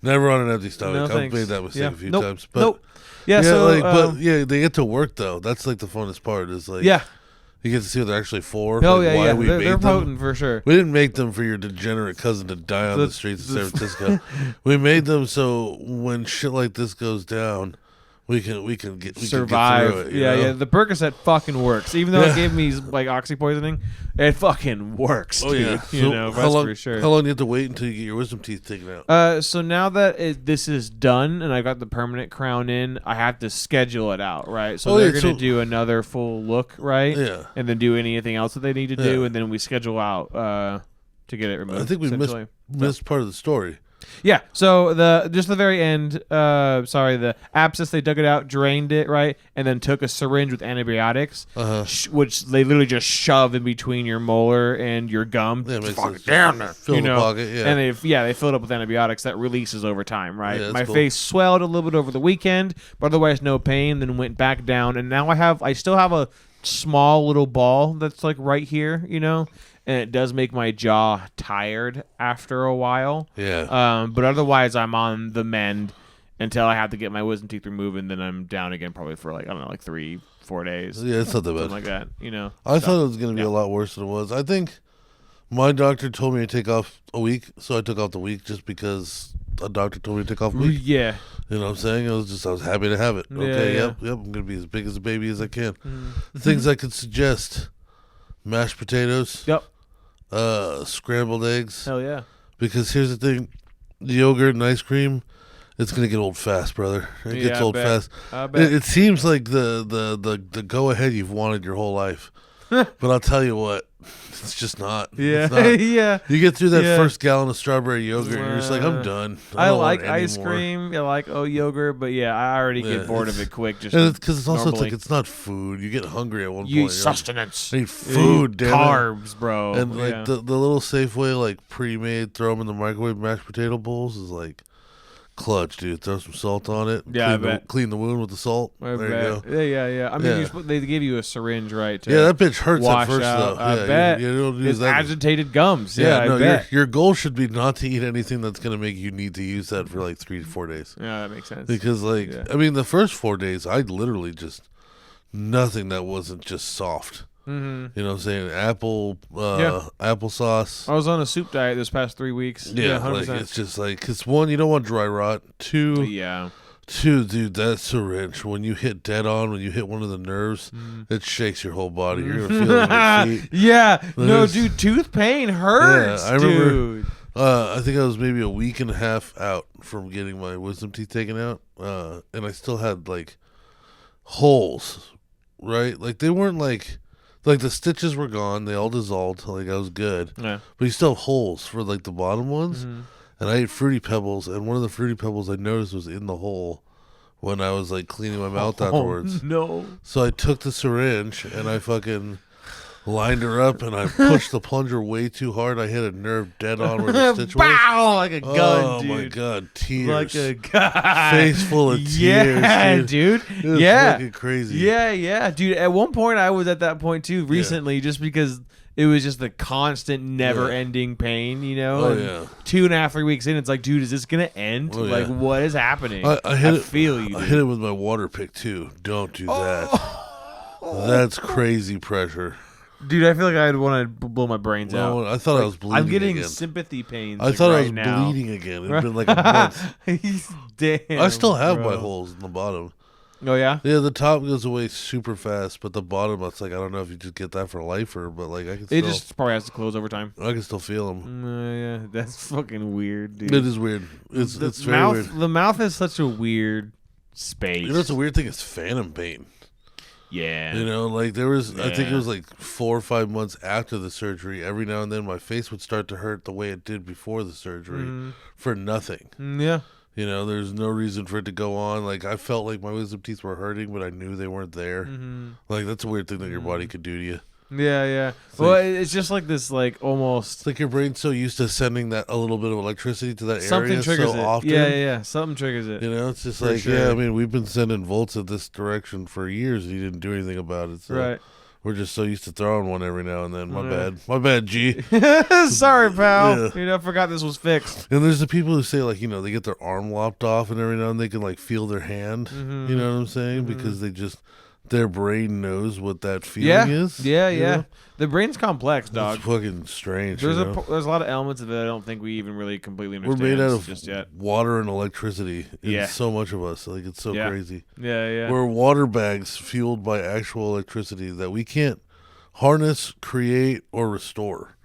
never on an empty No, stomach. I've thanks. made that mistake Yeah. a few Nope. times. But Nope. Yeah, so but they get to work though. That's like the funnest part. Is like yeah. you get to see what they're actually for. Oh like, yeah, why yeah. we They're made them. potent for sure. We didn't make them for your degenerate cousin to die on the streets of San Francisco. We made them so when shit like this goes down, we can Survive. Can get through it, you Yeah, know? yeah. The Percocet fucking works. Even though Yeah. it gave me like oxy poisoning, it fucking works. Oh dude. yeah. You So know, how that's long? for sure. How long do you have to wait until you get your wisdom teeth taken out? So now that this is done and I got the permanent crown in, I have to schedule it out, right? So Oh, they're yeah, gonna so- do another full look, right? Yeah. And then do anything else that they need to do, Yeah. and then we schedule out to get it removed. I think we essentially. missed part of the story. Yeah. So the very end, the abscess, they dug it out, drained it, right, and then took a syringe with antibiotics, which they literally just shove in between your molar and your gum. Yeah, it makes Fuck sense. down there. Fill you the know? pocket, yeah. And they filled up with antibiotics that releases over time, right? Yeah, that's My cool. face swelled a little bit over the weekend, but otherwise no pain. Then went back down, and now I still have a small little ball that's like right here, you know. And it does make my jaw tired after a while. Yeah. But otherwise, I'm on the mend until I have to get my wisdom teeth removed, and then I'm down again probably for like 3-4 days, Yeah, it's not that bad. something like that. You know. I So, thought it was going to be a lot worse than it was. I think my doctor told me to take off a week, so I took off the week just because a doctor told me to take off a week. Yeah. You know what I'm saying? I was happy to have it. Okay, Yeah. yep. I'm going to be as big as a baby as I can. Mm-hmm. Things I could suggest: mashed potatoes, Yep. scrambled eggs. Hell yeah. Because here's the thing, yogurt and ice cream, it's gonna get old fast, brother. It gets I old bet. fast. I bet. It seems like the go ahead you've wanted your whole life, but I'll tell you what, it's just not. Yeah. It's not. Yeah. You get through that Yeah. first gallon of strawberry yogurt, and you're just like, I'm done. I don't like want ice anymore. cream. I like yogurt, but yeah, I already Yeah, get bored of it's- it quick. Just And because it's also normally. like it's not food. You get hungry at one You eat point. You're like, sustenance. I need food, You eat damn it. carbs, bro. And like yeah. the little Safeway like pre-made, throw them in the microwave mashed potato bowls is like clutch, dude. Throw some salt on it. Yeah, I clean, bet. Clean the wound with the salt. I There bet. you go. Yeah. I mean, Yeah. they give you a syringe, right? To Yeah, that bitch hurts at wash first out. though. I Yeah, bet. You don't use It's that. agitated gums. Yeah, I no, bet. your goal should be not to eat anything that's gonna make you need to use that for like 3 to 4 days. Yeah, that makes sense. Because like Yeah. I mean, the first 4 days I literally just nothing that wasn't just soft. Mm-hmm. You know what I'm saying? Apple, Yeah. applesauce. I was on a soup diet this past 3 weeks. Yeah, 100%. like it's just like, cause one, you don't want dry rot. Two, yeah. dude, that syringe when you hit dead on, when you hit one of the nerves, it shakes your whole body. You're gonna feel it in your feet. Yeah. No, There's- dude, tooth pain hurts. Yeah, I remember- dude. I think I was maybe a week and a half out from getting my wisdom teeth taken out, and I still had like holes, right? Like they weren't like the stitches were gone; they all dissolved. Like I was good, Yeah. but you still have holes for like the bottom ones. Mhm. And I ate Fruity Pebbles, and one of the Fruity Pebbles I noticed was in the hole when I was like cleaning my mouth afterwards. Oh, no. So I took the syringe and I fucking lined her up, and I pushed the plunger way too hard. I hit a nerve dead on where the stitch was. Bow! Like a gun, Oh dude. my god, tears. Like a gun. Face full of tears, Yeah, dude. dude. It was Yeah. fucking crazy. Yeah, dude. At one point, I was at that point too recently, just because it was just the constant, never-ending pain, you know. Oh, and yeah. 2.5, 3 weeks in, it's like, dude, is this gonna end? Oh, like, yeah. what is happening? I hit it. feel you. I Dude. hit it with my water pick too. Don't do that. That's crazy pressure. Dude, I feel like I'd want to blow my brains out. No, I thought I was bleeding. I'm getting again. sympathy pains. I like, thought right I was now. bleeding again. It'd been like a month. Damn. I still have bro. my holes in the bottom. Oh yeah. Yeah, the top goes away super fast, but the bottom, it's like I don't know if you just get that for life but like I can. It just probably has to close over time. I can still feel them. Yeah, that's fucking weird, dude. It is weird. It's very weird. The mouth is such a weird space. You know what's a weird thing? It's phantom pain. Yeah. You know, like there was, I think it Yeah. was like 4 or 5 months after the surgery. Every now and then, my face would start to hurt the way it did before the surgery for nothing. Yeah. You know, there's no reason for it to go on. Like I felt like my wisdom teeth were hurting, but I knew they weren't there. Like that's a weird thing that your body could do to you. Yeah. Well, it's just like this, like almost. It's like your brain's so used to sending that a little bit of electricity to that Something area triggers so it. often. Yeah. Something triggers it. You know, it's just For like, sure. yeah, I mean, we've been sending volts in this direction for years, and you didn't do anything about it. So Right. we're just so used to throwing one every now and then. My bad, G. Sorry, pal. Yeah. You know, I forgot this was fixed. And there's the people who say, like, you know, they get their arm lopped off, and every now and then they can, like, feel their hand. You know what I'm saying? Because they just, their brain knows what that feeling is. Yeah. you know? The brain's complex, dog. It's fucking strange. There's you know? there's a lot of elements of it I don't think we even really completely We're understand made out of just yet. water and electricity. Yeah. So much of us. Like, it's so Yeah. crazy. Yeah. We're water bags fueled by actual electricity that we can't harness, create, or restore.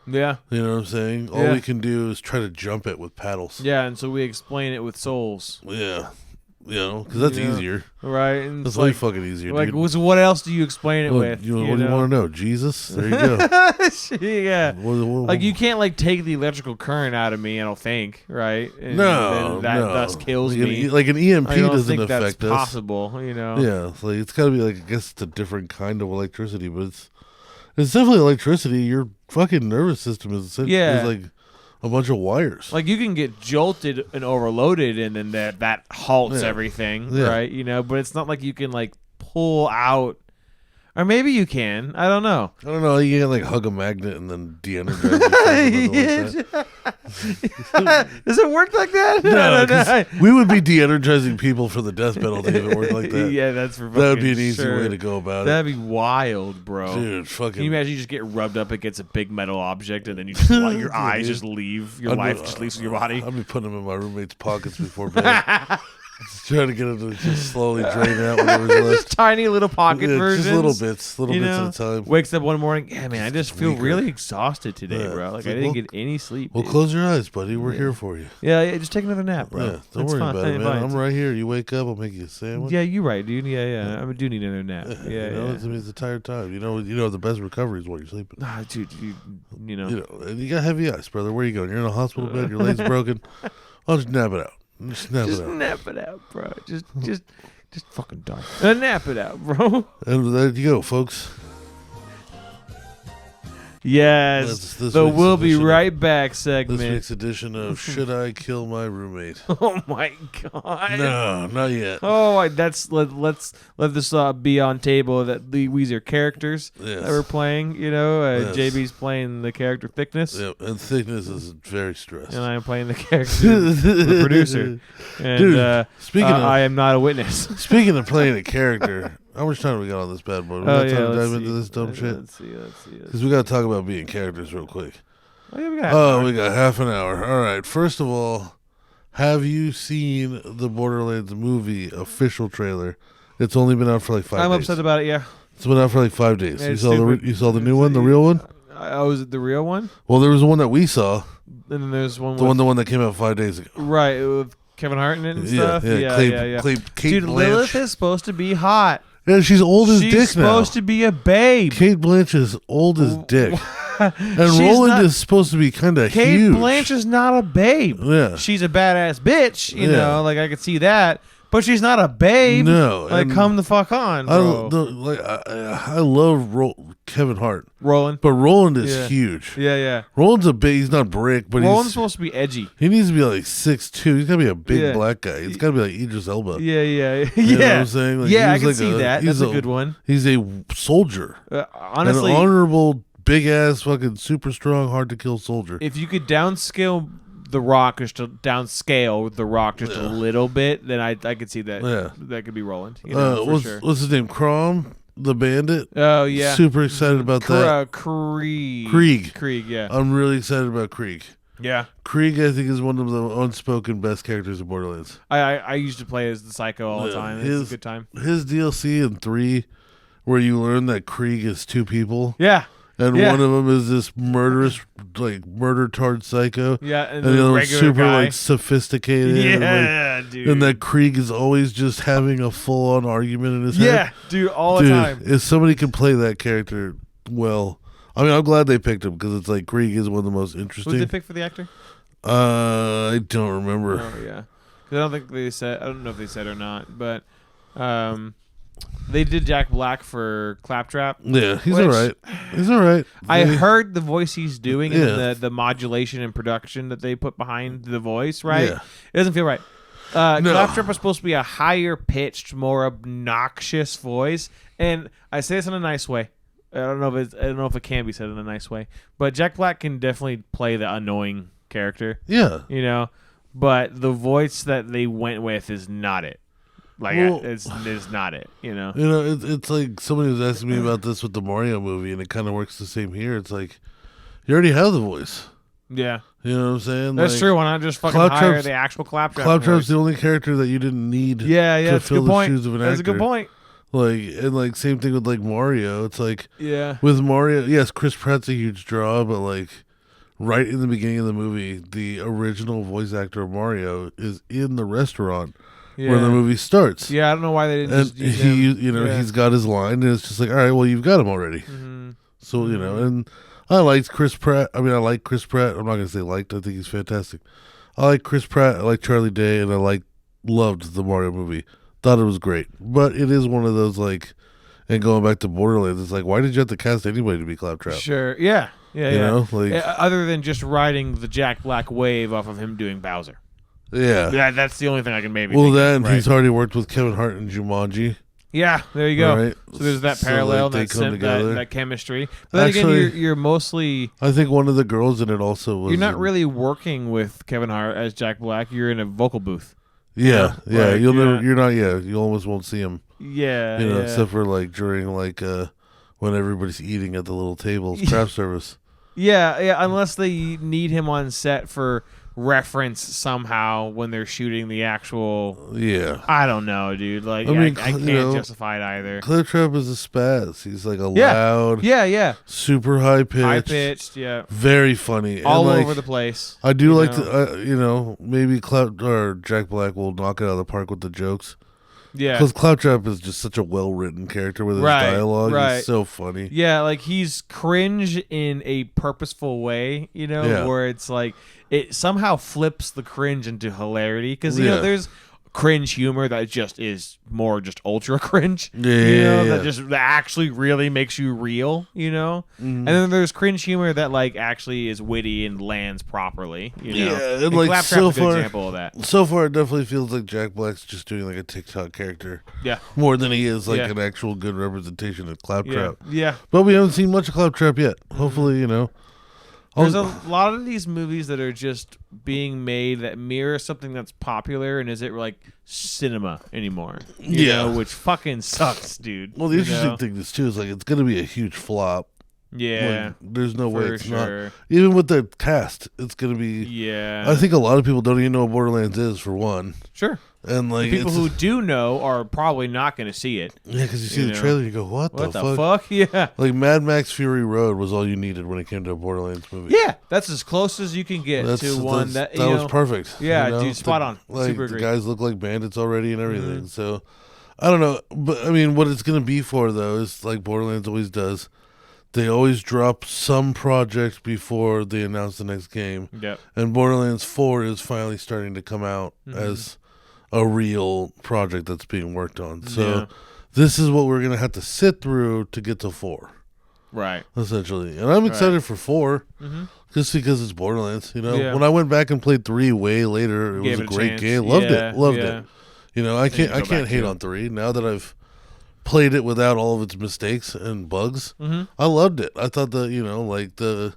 Yeah. You know what I'm saying? All Yeah. we can do is try to jump it with paddles. Yeah, and so we explain it with souls. Yeah. You know, because that's Yeah. easier. Right? And That's it's way like, fucking easier, like dude. so what else do you explain it What, with? what do you want to know? Jesus? There you go. Yeah. What- Like you can't like take the electrical current out of me, I don't think, right? And No, then that no. thus kills like me. Like an EMP I don't doesn't think that's affect us. possible, you know. Yeah, it's like it's got to be like I guess it's a different kind of electricity, but it's definitely electricity. Your fucking nervous system is Yeah. like a bunch of wires. Like you can get jolted and overloaded, and then that halts Yeah. everything, Yeah. right? You know, but it's not like you can like pull out, or maybe you can. I don't know. I don't know. You can like hug a magnet and then de-energize yourself. Like that. Does it work like that? No, I don't know. 'cause we would be de-energizing people for the death penalty if it worked like that. Yeah, that's for That would be an fucking easy sure. way to go about That'd be wild, bro. it, dude. Fucking. Can you imagine you just get rubbed up against a big metal object and then you just like, your eyes just leave, your I'd life be- just leaves your body? I'd be putting them in my roommate's pockets before bed. Just trying to get them to just slowly drain out whatever's left. Just tiny little pocket Yeah, versions. just little bits you know? at a time. Wakes up one morning, yeah, man, I just feel weaker. really exhausted today, Yeah. bro. Like It's I like, didn't well- get any sleep. Well, dude. close your eyes, buddy. We're here for you. Yeah, just take another nap, bro. Yeah, don't It's worry fine, about it, man. fine. I'm right here. You wake up, I'll make you a sandwich. Yeah, you're right, dude. Yeah. I do need another nap. Yeah, you know, yeah. It's, I mean, it's a tired time. You know, the best recovery is while you're sleeping. Ah, dude, you know. You know, and you got heavy eyes, brother. Where are you going? You're in a hospital bed. Your leg's broken. I'll just nap it out. Just nap Just it out. nap it out, bro. Just fucking die. Nap it out, bro. And there you go, folks. Yes. That's this The week's We'll Be edition of- Right Back This segment. week's edition of Should I Kill My Roommate? Oh my god. No, not yet. Oh, let's let this be on table that these are characters Yes. that we're playing. You know, Yes. JB's playing the character Thickness, Yeah, and Thickness is very stressed. and I am playing the character the producer. And Dude, speaking of- I am not a witness. Speaking of playing a character, how much time do we got on this bad boy? We got time to let's dive into see. this dumb shit? Let's see. Because we got to talk about being characters real quick. Oh, yeah, we got Oh, we got half an hour. All right. First of all, have you seen the Borderlands movie official trailer? It's only been out for like 5 days. I'm upset about it. Yeah. It's been out for like 5 days. Yeah, You it's saw stupid. you saw the new one, the real one? Oh, is it the real one? Well, there was the one that we saw, And then there's one. the one that came out 5 days ago. Right, with Kevin Hart in it and stuff. Yeah. Kate Dude, Blanchett. Lilith is supposed to be hot. Yeah, she's old as She's dick now. supposed to be a babe. Kate Blanchett is old as dick. And She's Roland not- is supposed to be kind of Kate huge. Blanchett's not a babe. Yeah. She's a badass bitch, you Yeah. know, like I could see that. But she's not a babe. No, Like, and come the fuck on, bro. I love Kevin Hart, Roland. but Roland is Yeah. huge. Yeah. Roland's a big. He's not brick, but Roland's he's supposed to be edgy. he needs to be like 6'2". He's gotta be a big Yeah. black guy. It's gotta be like Idris Elba. Yeah. You know what I'm saying? Like, yeah, I he's can like see that. he's That's a good one. He's a soldier, Honestly, an honorable, big ass, fucking super strong, hard to kill soldier. if you could downscale the Rock just a little bit, then I could see that. Yeah. That could be Roland. You know, for what's sure. what's his name? Crom, the bandit. Oh yeah, Super excited about that. Krieg. Krieg. Krieg. Yeah. I'm really excited about Krieg. Yeah. Krieg, I think, is one of the unspoken best characters in Borderlands. I used to play as the Psycho all the time. It's a good time. His DLC in 3, where you learn that Krieg is 2 people. Yeah. And one of them is this murderous, like, murder-tard psycho. Yeah, and the other one's super, guy. like, sophisticated. Yeah, and, dude. And that Krieg is always just having a full-on argument in his head. Yeah, dude, all the time. If somebody can play that character well... I mean, I'm glad they picked him, because it's like, Krieg is one of the most interesting. Who did they pick for the actor? I don't remember. Oh, yeah. 'Cause I don't think they said... I don't know if they said or not, but... They did Jack Black for Claptrap. Yeah, he's all right. He's all right. I heard the voice he's doing Yeah. and the modulation and production that they put behind the voice, right? Yeah. It doesn't feel right. No. Claptrap was supposed to be a higher pitched, more obnoxious voice, and I say this in a nice way. I don't know if it can be said in a nice way, but Jack Black can definitely play the annoying character. Yeah. You know, but the voice that they went with is not it. Like, it's not it, you know? You know, it's like somebody was asking me about this with the Mario movie, and it kind of works the same here. It's like, you already have the voice. Yeah. You know what I'm saying? That's like, true. Why not just fucking hire the actual Claptrap? Claptrap's the only character that you didn't need to fill the shoes of an actor. That's a good point. Like, and like, same thing with like Mario. It's like, yeah, with Mario, yes, Chris Pratt's a huge draw, but like, right in the beginning of the movie, the original voice actor of Mario is in the restaurant. Yeah. Where the movie starts. Yeah, I don't know why they didn't. And just use him. you know, he's got his line, and it's just like, all right, well, you've got him already. Mm-hmm. So you know, and I liked Chris Pratt. I mean, I like Chris Pratt. I'm not gonna say liked. I think he's fantastic. I like Chris Pratt. I like Charlie Day, and I loved the Mario movie. Thought it was great, but it is one of those like, and going back to Borderlands, it's like, why did you have to cast anybody to be Claptrap? Sure, yeah. You know, like, other than just riding the Jack Black wave off of him doing Bowser. Yeah, that's the only thing I can maybe. Well, think then of, right? he's already worked with Kevin Hart in Jumanji. Yeah, there you go. Right. So there's that So, parallel, like, that chemistry. But then Actually, again, you're mostly. I think one of the girls in it also was. You're not really working with Kevin Hart as Jack Black. You're in a vocal booth. Yeah, yeah. Like, You'll never. You're not. Yeah, you almost won't see him. Yeah, You know, except for like during like when everybody's eating at the little tables, craft service. Yeah, unless they need him on set for reference somehow when they're shooting the actual. Yeah, I don't know, dude. Like, I mean, I can't justify it either. Claptrap is a spaz. He's like a loud, super high pitched, very funny, all and, like, over the place. I do like to, you know, maybe Jack Black will knock it out of the park with the jokes. Yeah, because Claptrap is just such a well-written character with his dialogue. Right. He's so funny. Yeah, like he's cringe in a purposeful way, you know, where it's like it somehow flips the cringe into hilarity because you know there's cringe humor that just is more just ultra cringe, that actually really makes you real, you know. And then there's cringe humor that like actually is witty and lands properly, you know. Yeah, and like like so far, a good example of that. So far, it definitely feels like Jack Black's just doing like a TikTok character, more than he is like an actual good representation of Claptrap. Yeah, but we haven't seen much of Claptrap yet. Hopefully, you know. There's a lot of these movies that are just being made that mirror something that's popular, and is it like cinema anymore? You know, which fucking sucks, dude. Well, the interesting thing is too is like it's gonna be a huge flop. Yeah, like, there's no way it's not. sure. Even with the cast, it's gonna be. Yeah, I think a lot of people don't even know what Borderlands is for one. Sure. And like the people who do know are probably not going to see it. Yeah, because you see the trailer, and you go, "What the fuck?" Yeah, like Mad Max Fury Road was all you needed when it came to a Borderlands movie. Yeah, that's as close as you can get to one that was perfect. Yeah, you know? dude, spot on. Like Super the agree. guys look like bandits already and everything. So I don't know, but I mean, what it's going to be for though is like Borderlands always does. They always drop some project before they announce the next game. Yep. And Borderlands 4 is finally starting to come out as a real project that's being worked on. So this is what we're going to have to sit through to get to 4. Right. Essentially. And I'm excited for 4 just because it's Borderlands. You know, when I went back and played 3 way later, it was a great game. Loved it. You know, I can't hate on 3 now that I've played it without all of its mistakes and bugs. I loved it. I thought that, you know, like the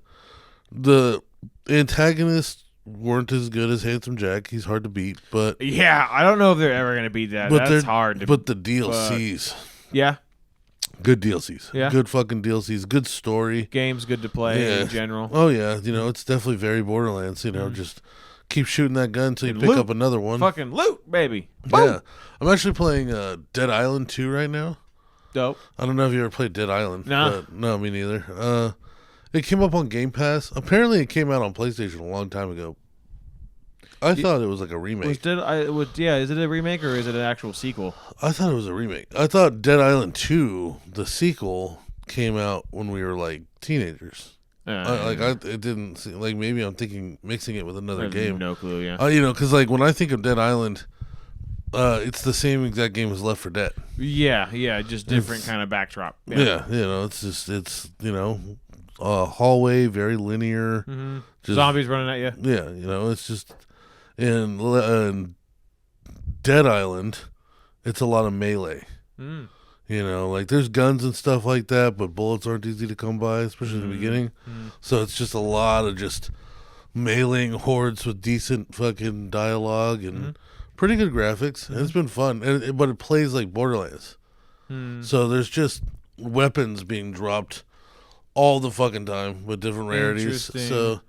antagonists weren't as good as Handsome Jack. He's hard to beat, but I don't know if they're ever going to beat that. That's hard. But the DLCs, Good DLCs. Yeah. Good fucking DLCs. Good story. Game's good to play in general. Oh, yeah. You know, it's definitely very Borderlands. You know, just keep shooting that gun until you pick loot. up another one. Fucking loot, baby. Boom. Yeah. I'm actually playing Dead Island 2 right now. Dope. I don't know if you ever played Dead Island. No. No, me neither. It came up on Game Pass. Apparently, it came out on PlayStation a long time ago. I thought it was like a remake. Is it a remake or is it an actual sequel? I thought it was a remake. I thought Dead Island 2, the sequel, came out when we were like teenagers. It didn't seem like, maybe I'm thinking mixing it with another game. No clue. Yeah. You know, because like when I think of Dead Island, it's the same exact game as Left 4 Dead. Yeah. Just different kind of backdrop. Yeah. You know, it's you know, hallway, very linear. Mm-hmm. Zombies running at you. Yeah, you know, it's just in Dead Island, it's a lot of melee. You know, like there's guns and stuff like that, but bullets aren't easy to come by, especially in the beginning. So it's just a lot of just meleeing hordes with decent fucking dialogue and pretty good graphics. And it's been fun, but it plays like Borderlands. So there's just weapons being dropped all the fucking time with different rarities. So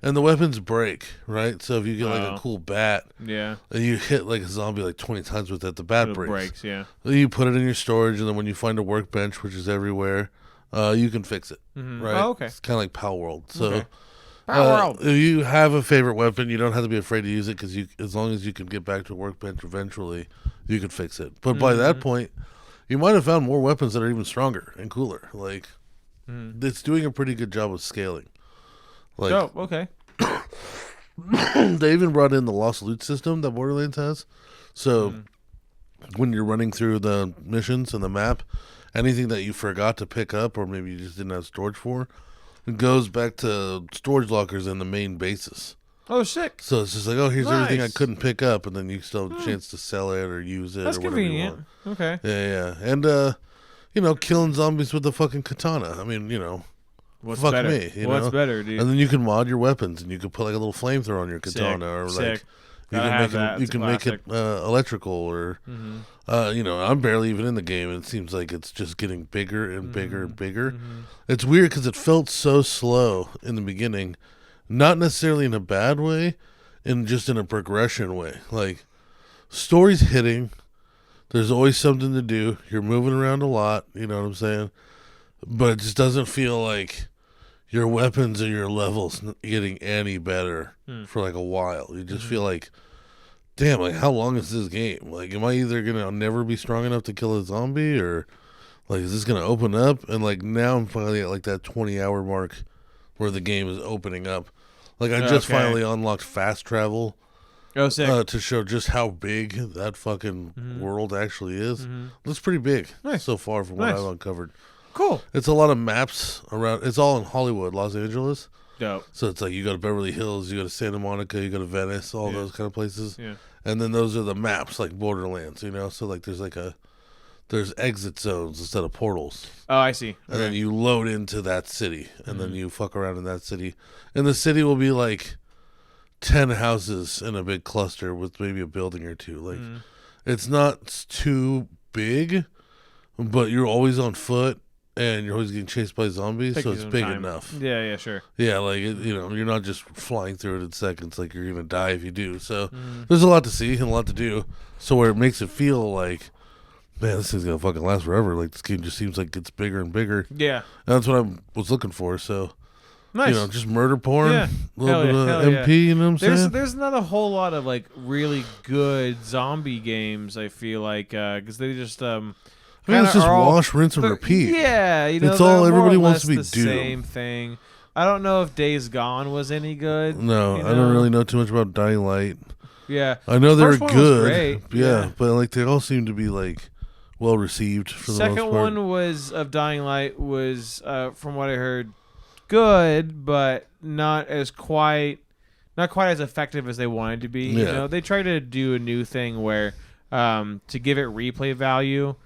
and the weapons break, right? So if you get like a cool bat, and you hit like a zombie like 20 times with it, the bat breaks. You put it in your storage, and then when you find a workbench, which is everywhere, you can fix it. Right? Oh, okay. It's kind of like Pal World. So if you have a favorite weapon, you don't have to be afraid to use it, because as long as you can get back to a workbench eventually, you can fix it. But by that point, you might have found more weapons that are even stronger and cooler. Like, it's doing a pretty good job of scaling. Like, okay. They even brought in the lost loot system that Borderlands has. So when you're running through the missions and the map, anything that you forgot to pick up or maybe you just didn't have storage for, it goes back to storage lockers in the main bases. Oh, sick. So it's just like, here's everything I couldn't pick up, and then you still have a chance to sell it or use it. That's or whatever convenient. you want. Okay. Yeah. And, you know, killing zombies with the fucking katana. I mean, you know, what's fuck better? me. What's better, dude? And then you can mod your weapons, and you can put like a little flamethrower on your katana, or like you can make it electrical, or you know, I'm barely even in the game, and it seems like it's just getting bigger and bigger and bigger. It's weird because it felt so slow in the beginning, not necessarily in a bad way, just in a progression way. Like, story's hitting. There's always something to do. You're moving around a lot, you know what I'm saying? But it just doesn't feel like your weapons or your levels getting any better for like a while. You just feel like, damn, like how long is this game? Like, am I either going to never be strong enough to kill a zombie, or like, is this going to open up? And like, now I'm finally at like that 20-hour mark where the game is opening up. Like, I just finally unlocked fast travel. To show just how big that fucking world actually is. Looks pretty big so far from what I've uncovered. Cool. It's a lot of maps around. It's all in Hollywood, Los Angeles. Dope. So it's like you go to Beverly Hills, you go to Santa Monica, you go to Venice, all those kind of places. Yeah. And then those are the maps, like Borderlands, you know? So like there's exit zones instead of portals. Oh, I see. And then you load into that city, and then you fuck around in that city. And the city will be like 10 houses in a big cluster with maybe a building or two. Like, it's not too big, but you're always on foot and you're always getting chased by zombies, so it's big enough. Yeah, sure. Yeah, like, you know, you're not just flying through it in seconds, like you're gonna die if you do. So there's a lot to see and a lot to do. So where it makes it feel like, man, this thing's gonna fucking last forever. Like, this game just seems like it's bigger and bigger. Yeah. And that's what I was looking for. So, nice. You know, just murder porn, a little bit of MP, you know what I'm saying? There's not a whole lot of, like, really good zombie games, I feel like, because they just, I mean, it's just wash, rinse, and repeat. Yeah, you know, it's all everybody wants to be the same thing. I don't know if Days Gone was any good. No, you know? I don't really know too much about Dying Light. Yeah. I know they were First one good. was great. Yeah, but, like, they all seem to be, like, well received for the most part. Second one was of Dying Light was, from what I heard, good, but not quite as effective as they wanted to be. Yeah. You know, they try to do a new thing where, to give it replay value,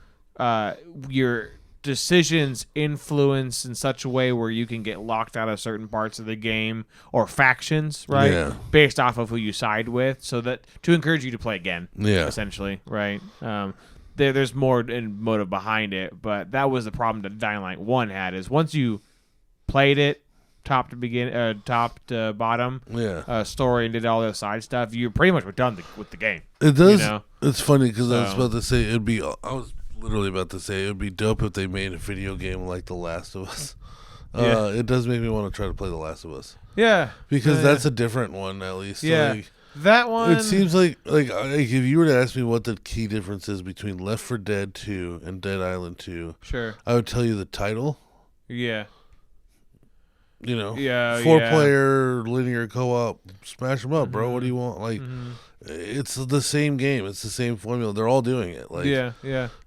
your decisions influence in such a way where you can get locked out of certain parts of the game or factions, right? Yeah. Based off of who you side with, so that to encourage you to play again. Yeah. Essentially, right? there's more in motive behind it, but that was the problem that Dying Light 1 had, is once you played it top to bottom, story, and did all the side stuff, you pretty much were done with the game. It does. You know? It's funny because I was about to say I was literally about to say it'd be dope if they made a video game like The Last of Us. It does make me want to try to play The Last of Us. Yeah, because that's a different one at least. Yeah, like, that one. It seems like if you were to ask me what the key difference is between Left 4 Dead 2 and Dead Island 2, sure, I would tell you the title. Yeah. You know, 4-player linear co-op, smash them up, bro. What do you want? Like, it's the same game. It's the same formula. They're all doing it. Like, yeah.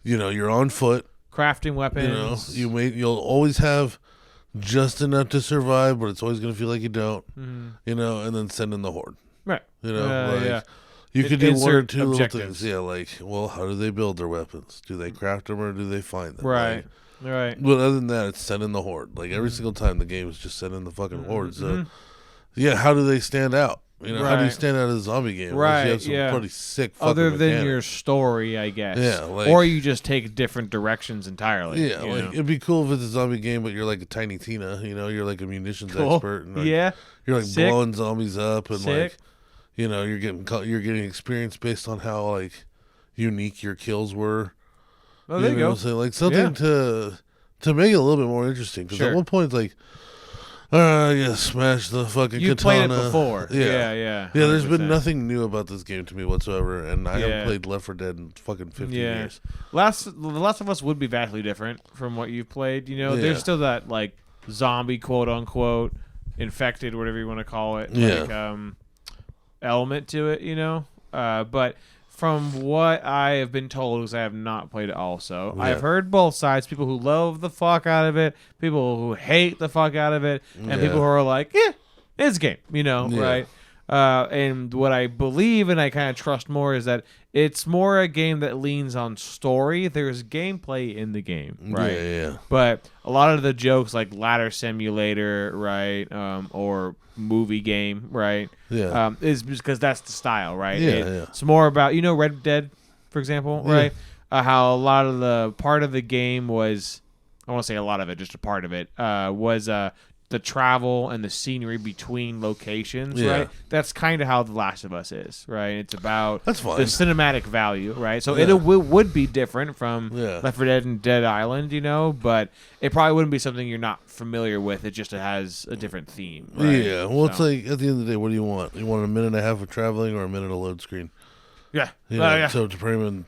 You know, you're on foot, crafting weapons. You know, you'll always have just enough to survive, but it's always gonna feel like you don't. You know, and then send in the horde. Right. You know, you could do one or two objectives. little things. Yeah, like, well, how do they build their weapons? Do they craft them or do they find them? Right. Like, right. But other than that, it's send in the horde. Like every single time the game is just send in the fucking horde. So, yeah, how do they stand out? You know, how do you stand out as a zombie game? Right. You have some pretty sick fucking other than mechanics. your story, I guess. Yeah. Like, or you just take different directions entirely. Yeah. Like, it'd be cool if it's a zombie game, but you're like a Tiny Tina. You know, you're like a munitions expert. And like, you're like blowing zombies up and like, you know, you're getting experience based on how like unique your kills were. Oh, there you go. So like something to make it a little bit more interesting. Because at one point, it's like, smash the fucking you katana. Played it before. Yeah. There's been nothing new about this game to me whatsoever, and I haven't played Left 4 Dead in fucking 15 years. The Last of Us would be vastly different from what you've played. You know, there's still that like zombie quote unquote infected, whatever you want to call it, like element to it. You know, but from what I have been told, because I have not played it also, I've heard both sides, people who love the fuck out of it, people who hate the fuck out of it, and people who are like, it's a game, you know, right? And what I believe and I kind of trust more is that it's more a game that leans on story. There's gameplay in the game, right? Yeah. But a lot of the jokes like ladder simulator, right, or movie game, right, is because that's the style, right? It's more about, you know, Red Dead, for example, right? How a lot of the part of the game was, I won't say a lot of it, just a part of it, was the travel and the scenery between locations, right? That's kind of how The Last of Us is, right? It's about the cinematic value, right? So it would be different from Left 4 Dead and Dead Island, you know, but it probably wouldn't be something you're not familiar with. It has a different theme, right? Yeah, well, it's like, at the end of the day, what do you want? You want a minute and a half of traveling or a minute of load screen? Yeah. You know, so to bring them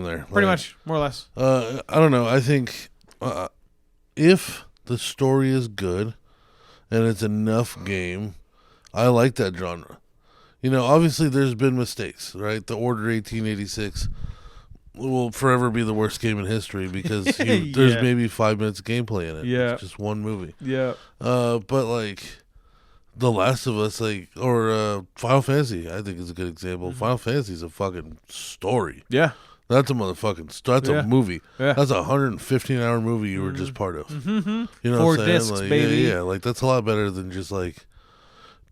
there. Pretty much, more or less. I don't know. I think if the story is good, and it's enough game, I like that genre. You know, obviously there's been mistakes, right? The Order 1886 will forever be the worst game in history because there's maybe 5 minutes of gameplay in it. Yeah. It's just one movie. Yeah. But like The Last of Us, like, or Final Fantasy, I think is a good example. Final Fantasy is a fucking story. Yeah. That's a motherfucking. That's a movie. Yeah. That's a 115-hour movie you were just part of. Mm-hmm. You know 4 what I'm saying? discs, Like, baby. Yeah, like that's a lot better than just like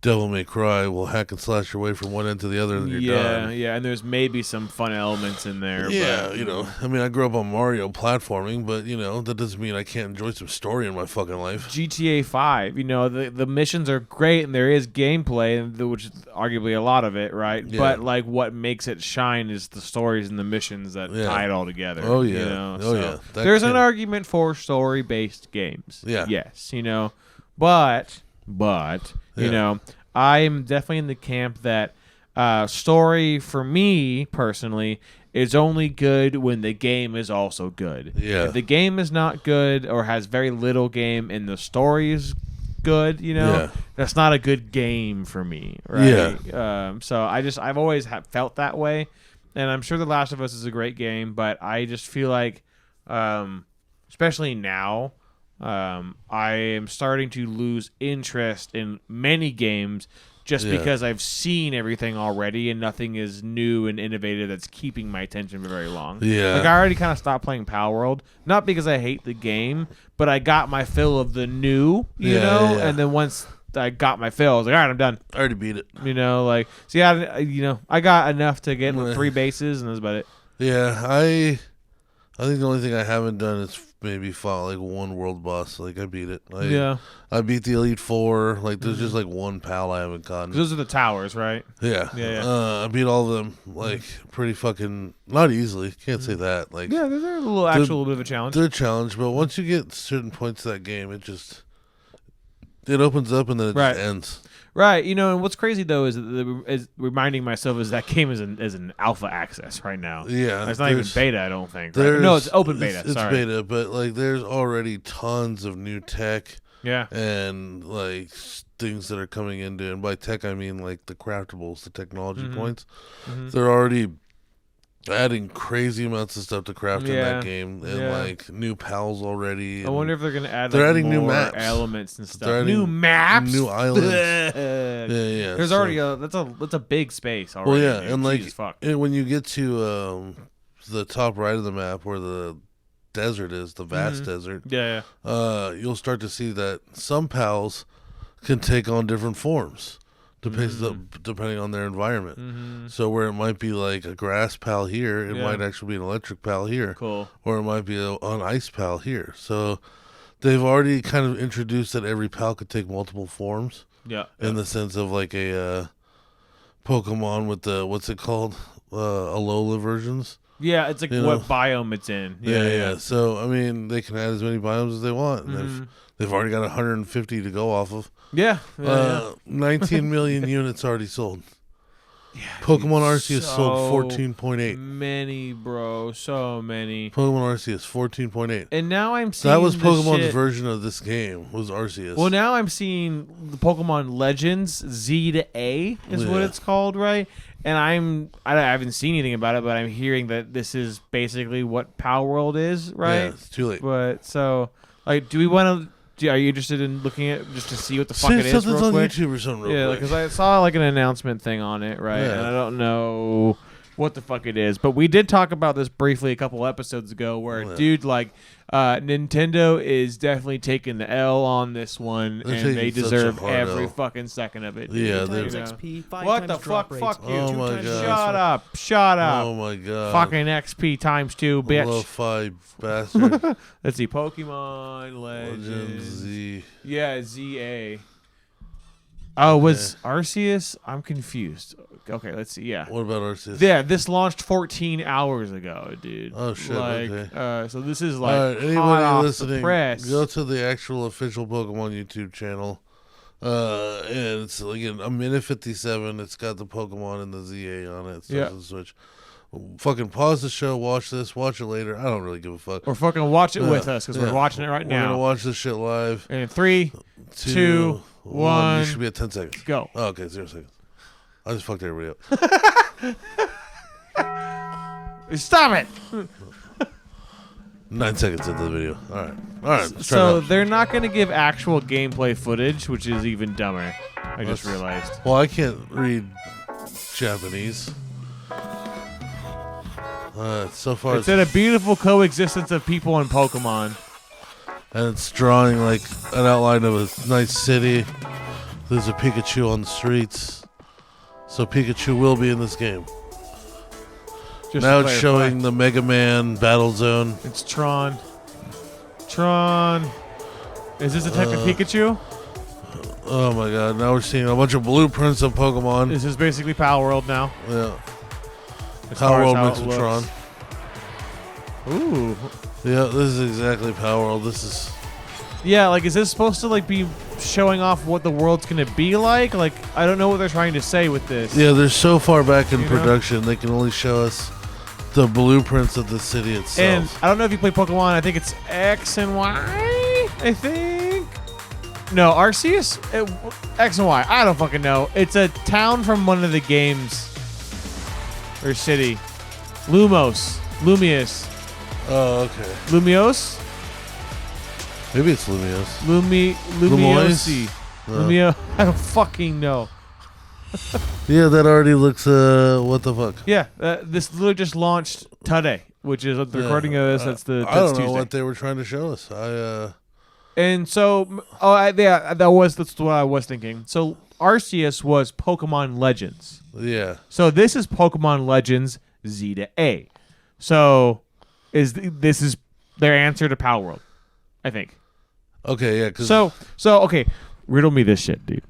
Devil May Cry will hack and slash your way from one end to the other and you're done. Yeah, and there's maybe some fun elements in there. Yeah, but, you know, I mean, I grew up on Mario platforming, but you know that doesn't mean I can't enjoy some story in my fucking life. GTA 5, you know, the missions are great and there is gameplay, which is arguably a lot of it, right? Yeah. But like what makes it shine is the stories and the missions that tie it all together. Oh yeah, you know? There's an argument for story-based games. Yeah. Yes, you know, but you know, I'm definitely in the camp that story for me personally is only good when the game is also good. Yeah. If the game is not good or has very little game and the story is good, you know, that's not a good game for me, right? Yeah. So I've always felt that way, and I'm sure The Last of Us is a great game, but I just feel like, especially now, I am starting to lose interest in many games just because I've seen everything already and nothing is new and innovative that's keeping my attention for very long. Yeah. Like I already kind of stopped playing Power World, not because I hate the game, but I got my fill of the new, you know, and then once I got my fill, I was like, all right, I'm done. I already beat it. You know, like, so yeah, you know, I got enough to get 3 bases and that's about it. Yeah, I think the only thing I haven't done is maybe fought like one world boss. Like I beat it. I beat the Elite Four. Like there's just like one pal I haven't gotten. Those are the towers, right? Yeah. Yeah. I beat all of them like pretty fucking not easily. Can't say that. Like Yeah, they're a little bit of a challenge. They're a challenge, but once you get certain points of that game, it opens up and then it just ends. Right, and what's crazy though is reminding myself is that game is an alpha access right now. Yeah, it's not even beta. I don't think. Right? No, it's open beta. It's beta, but like there's already tons of new tech. Yeah, and like things that are coming into, and by tech I mean like the craftables, the technology points. They're already adding crazy amounts of stuff to craft in that game, and like new pals already. I wonder if they're gonna add. They're like, adding more new maps, elements and stuff. Adding new maps, new islands. yeah. There's already that's a big space already. Well, yeah, dude. and like Jesus, fuck. and when you get to the top right of the map where the desert is, the vast desert. Yeah. You'll start to see that some pals can take on different forms. Depending on their environment. So where it might be like a grass pal here, it might actually be an electric pal here. Cool. Or it might be an ice pal here. So they've already kind of introduced that every pal could take multiple forms. Yeah. In the sense of like a Pokemon with the, what's it called? Alola versions. Yeah, it's like what biome it's in. Yeah. So, I mean, they can add as many biomes as they want. And they've already got 150 to go off of. Yeah. 19 million units already sold. Yeah, Pokemon Arceus sold 14.8. Many, bro. So many. Pokemon Arceus, 14.8. And now I'm seeing that was Pokemon's version of this game, was Arceus. Well, now I'm seeing the Pokemon Legends Z to A is what it's called, right? And I haven't seen anything about it, but I'm hearing that this is basically what Power World is, right? Yeah, it's too late. But so, like, do we want to? Are you interested in looking at just to see what the fuck it is? Something's real on quick? YouTube or something. Real quick. Because I saw like an announcement thing on it, right? Yeah. And I don't know what the fuck it is, but we did talk about this briefly a couple episodes ago, where dude, like, Nintendo is definitely taking the L on this one, and they deserve every fucking second of it. Dude. Yeah, what the fuck? Fuck you! Oh my god! Shut up! Oh my god! Fucking XP times 2, bitch. Lo-fi bastard. Let's see, Pokemon Legends Z. Yeah, ZA. Oh, was Arceus? I'm confused. Okay, let's see. Yeah. What about Arceus? Yeah, this launched 14 hours ago, dude. Oh shit! Like, okay. So this is like all right, anybody hot off listening, the press. go to the actual official Pokemon YouTube channel. And it's like a minute 57. It's got the Pokemon and the ZA on it. So the Switch. Fucking pause the show, watch this, watch it later. I don't really give a fuck. Or fucking watch it with us, because we're watching it right now. We're gonna watch this shit live. And 3, 2, 1. You should be at 10 seconds. Go. Oh, okay, 0 seconds. I just fucked everybody up. Stop it! 9 seconds into the video. All right. Let's try so it out. they're not going to give actual gameplay footage, which is even dumber. I just realized. Well, I can't read Japanese. So far, It's a beautiful coexistence of people and Pokemon. And it's drawing like an outline of a nice city. There's a Pikachu on the streets. So Pikachu will be in this game. Just now it's showing the Mega Man Battle Zone. It's Tron. Is this a type of Pikachu? Oh my god, now we're seeing a bunch of blueprints of Pokemon. This is basically Power World now. Yeah. Power World mixed with Tron. Ooh. Yeah, this is exactly Power World. This is... Yeah, like, is this supposed to, like, be showing off what the world's going to be like? Like, I don't know what they're trying to say with this. Yeah, they're so far back in production, they can only show us the blueprints of the city itself. And I don't know if you play Pokemon. I think it's X and Y, I think. No, Arceus? X and Y. I don't fucking know. It's a town from one of the games. Or city. Lumios. Oh, okay. Lumios? Maybe it's Lumios. Lumiosi. Lumio. I don't fucking know. Yeah, that already looks, what the fuck? Yeah, this literally just launched today, which is the recording of this. That's I don't know Tuesday. what they were trying to show us. And so, that's what I was thinking. So Arceus was Pokemon Legends. Yeah. So this is Pokemon Legends Z to A. So This is their answer to Power World, I think. Okay, yeah. So okay, riddle me this shit, dude.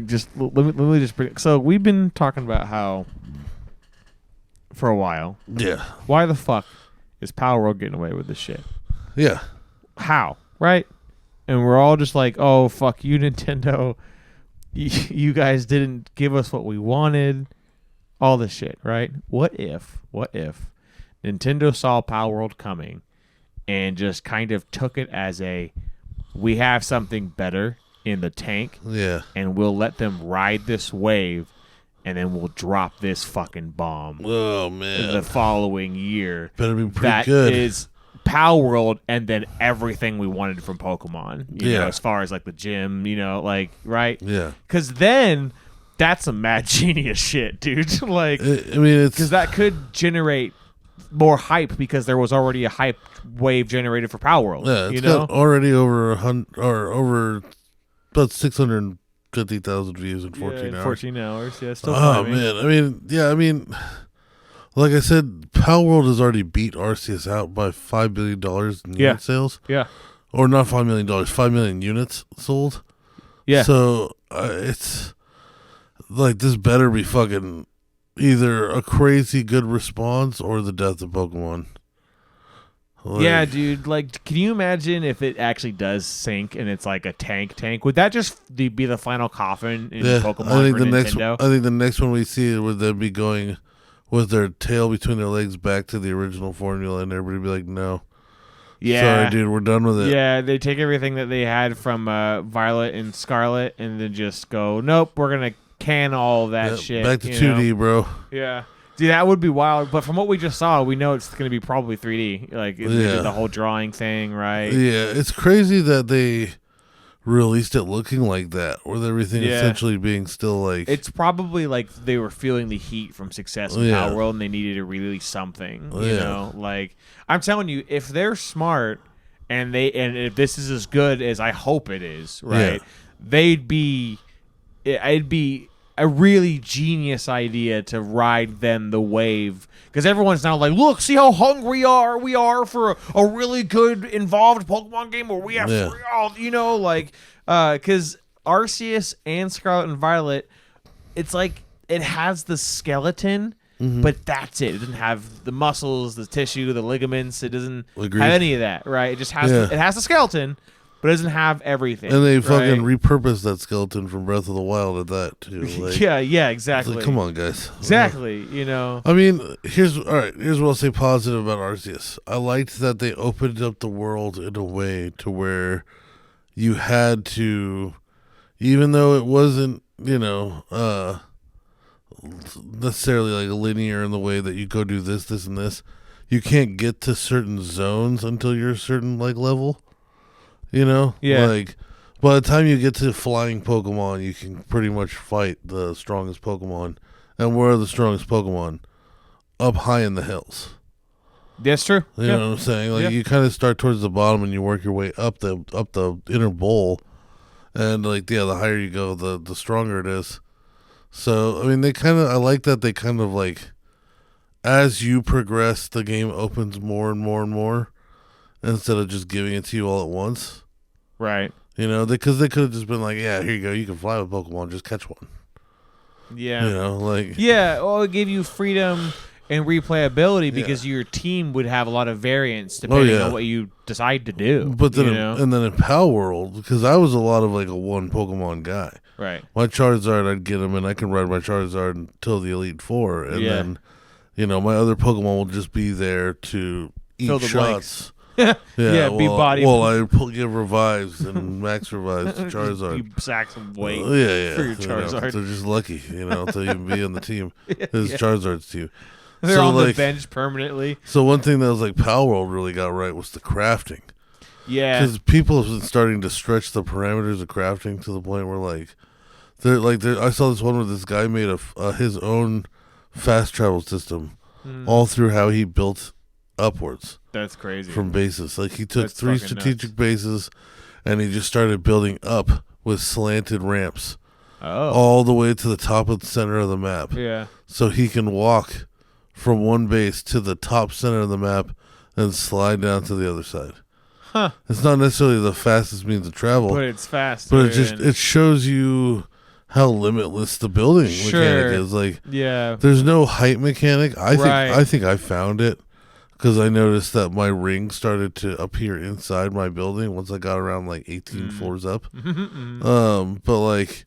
Just let me just bring. So we've been talking about how for a while. Yeah. Why the fuck is Power World getting away with this shit? Yeah. How? Right? And we're all just like, oh fuck you, Nintendo. You guys didn't give us what we wanted. All this shit, right? What if Nintendo saw Power World coming and just kind of took it as we have something better in the tank, and we'll let them ride this wave, and then we'll drop this fucking bomb. Oh man! The following year, better be pretty good. That is Power World, and then everything we wanted from Pokemon. You know, as far as like the gym, right? Yeah. Because then that's some mad genius shit, dude. Like, I mean, it's because that could generate more hype because there was already a hype wave generated for Power World. Yeah, it's got already over over about 650,000 views in 14 hours. 14 hours, yeah. Still climbing. Man, I mean, like I said, Power World has already beat Arceus out by $5 billion in unit sales. Yeah. Or not $5 million, 5 million units sold. Yeah. So it's like this better be fucking either a crazy good response or the death of Pokemon. Like, yeah, dude. Like, can you imagine if it actually does sink and it's like a tank? Would that just be the final coffin in Pokemon I think for Nintendo? I think the next one we see would then be going with their tail between their legs back to the original formula, and everybody be like, "No, sorry, dude, we're done with it." Yeah, they take everything that they had from Violet and Scarlet, and then just go, "Nope, we're gonna can all that shit." Back to 2D, bro. Yeah. Dude, that would be wild. But from what we just saw, we know it's going to be probably 3D. Like, the whole drawing thing, right? Yeah, it's crazy that they released it looking like that, with everything essentially being still like... It's probably like they were feeling the heat from success in Power World, and they needed to release something, you know? Like, I'm telling you, if they're smart, and if this is as good as I hope it is, right? It'd be a really genius idea to ride then the wave, because everyone's now like, look, see how hungry we are for a really good involved Pokemon game where we have because Arceus and Scarlet and Violet, it's like it has the skeleton, but that's it. It doesn't have the muscles, the tissue, the ligaments. It doesn't have any of that, right? It just has it has the skeleton, but it doesn't have everything. And they fucking repurposed that skeleton from Breath of the Wild at that, too. Like, yeah, exactly. Like, come on, guys. Exactly, I mean, here's what I'll say positive about Arceus. I liked that they opened up the world in a way to where you had to, even though it wasn't, necessarily like linear in the way that you go do this, and this, you can't get to certain zones until you're a certain, like, level. Like, by the time you get to flying Pokemon, you can pretty much fight the strongest Pokemon. And where are the strongest Pokemon? Up high in the hills. That's true. You know what I'm saying? Like, you kind of start towards the bottom and you work your way up the inner bowl. And, like, the higher you go, the stronger it is. So, I mean, I like that they kind of, like, as you progress, the game opens more and more and more, instead of just giving it to you all at once. Right. Because they could have just been like, yeah, here you go, you can fly with Pokemon, just catch one. Yeah. Well, it gave you freedom and replayability because your team would have a lot of variance depending on what you decide to do. But then, and then in Power World, because I was a lot of like a one Pokemon guy. Right. My Charizard, I'd get him, and I can ride my Charizard until the Elite Four, and then, my other Pokemon will just be there to eat shots. Be body. Well, I give revives and max revives to Charizard. You sack some weight for your Charizard. They're just lucky, to even be on the team. It's Charizard's team. They're on the bench permanently. So one thing that was like Power World really got right was the crafting. Yeah. Because people have been starting to stretch the parameters of crafting to the point where I saw this one where this guy made his own fast travel system all through how he built upwards. That's crazy. From bases. Like, he took 3 strategic bases and he just started building up with slanted ramps. Oh. All the way to the top of the center of the map. Yeah. So he can walk from one base to the top center of the map and slide down to the other side. Huh. It's not necessarily the fastest means of travel, But it's fast. but it shows you how limitless the building mechanic is. Like, yeah, there's no height mechanic. I think I found it because I noticed that my ring started to appear inside my building once I got around like 18 floors up. But like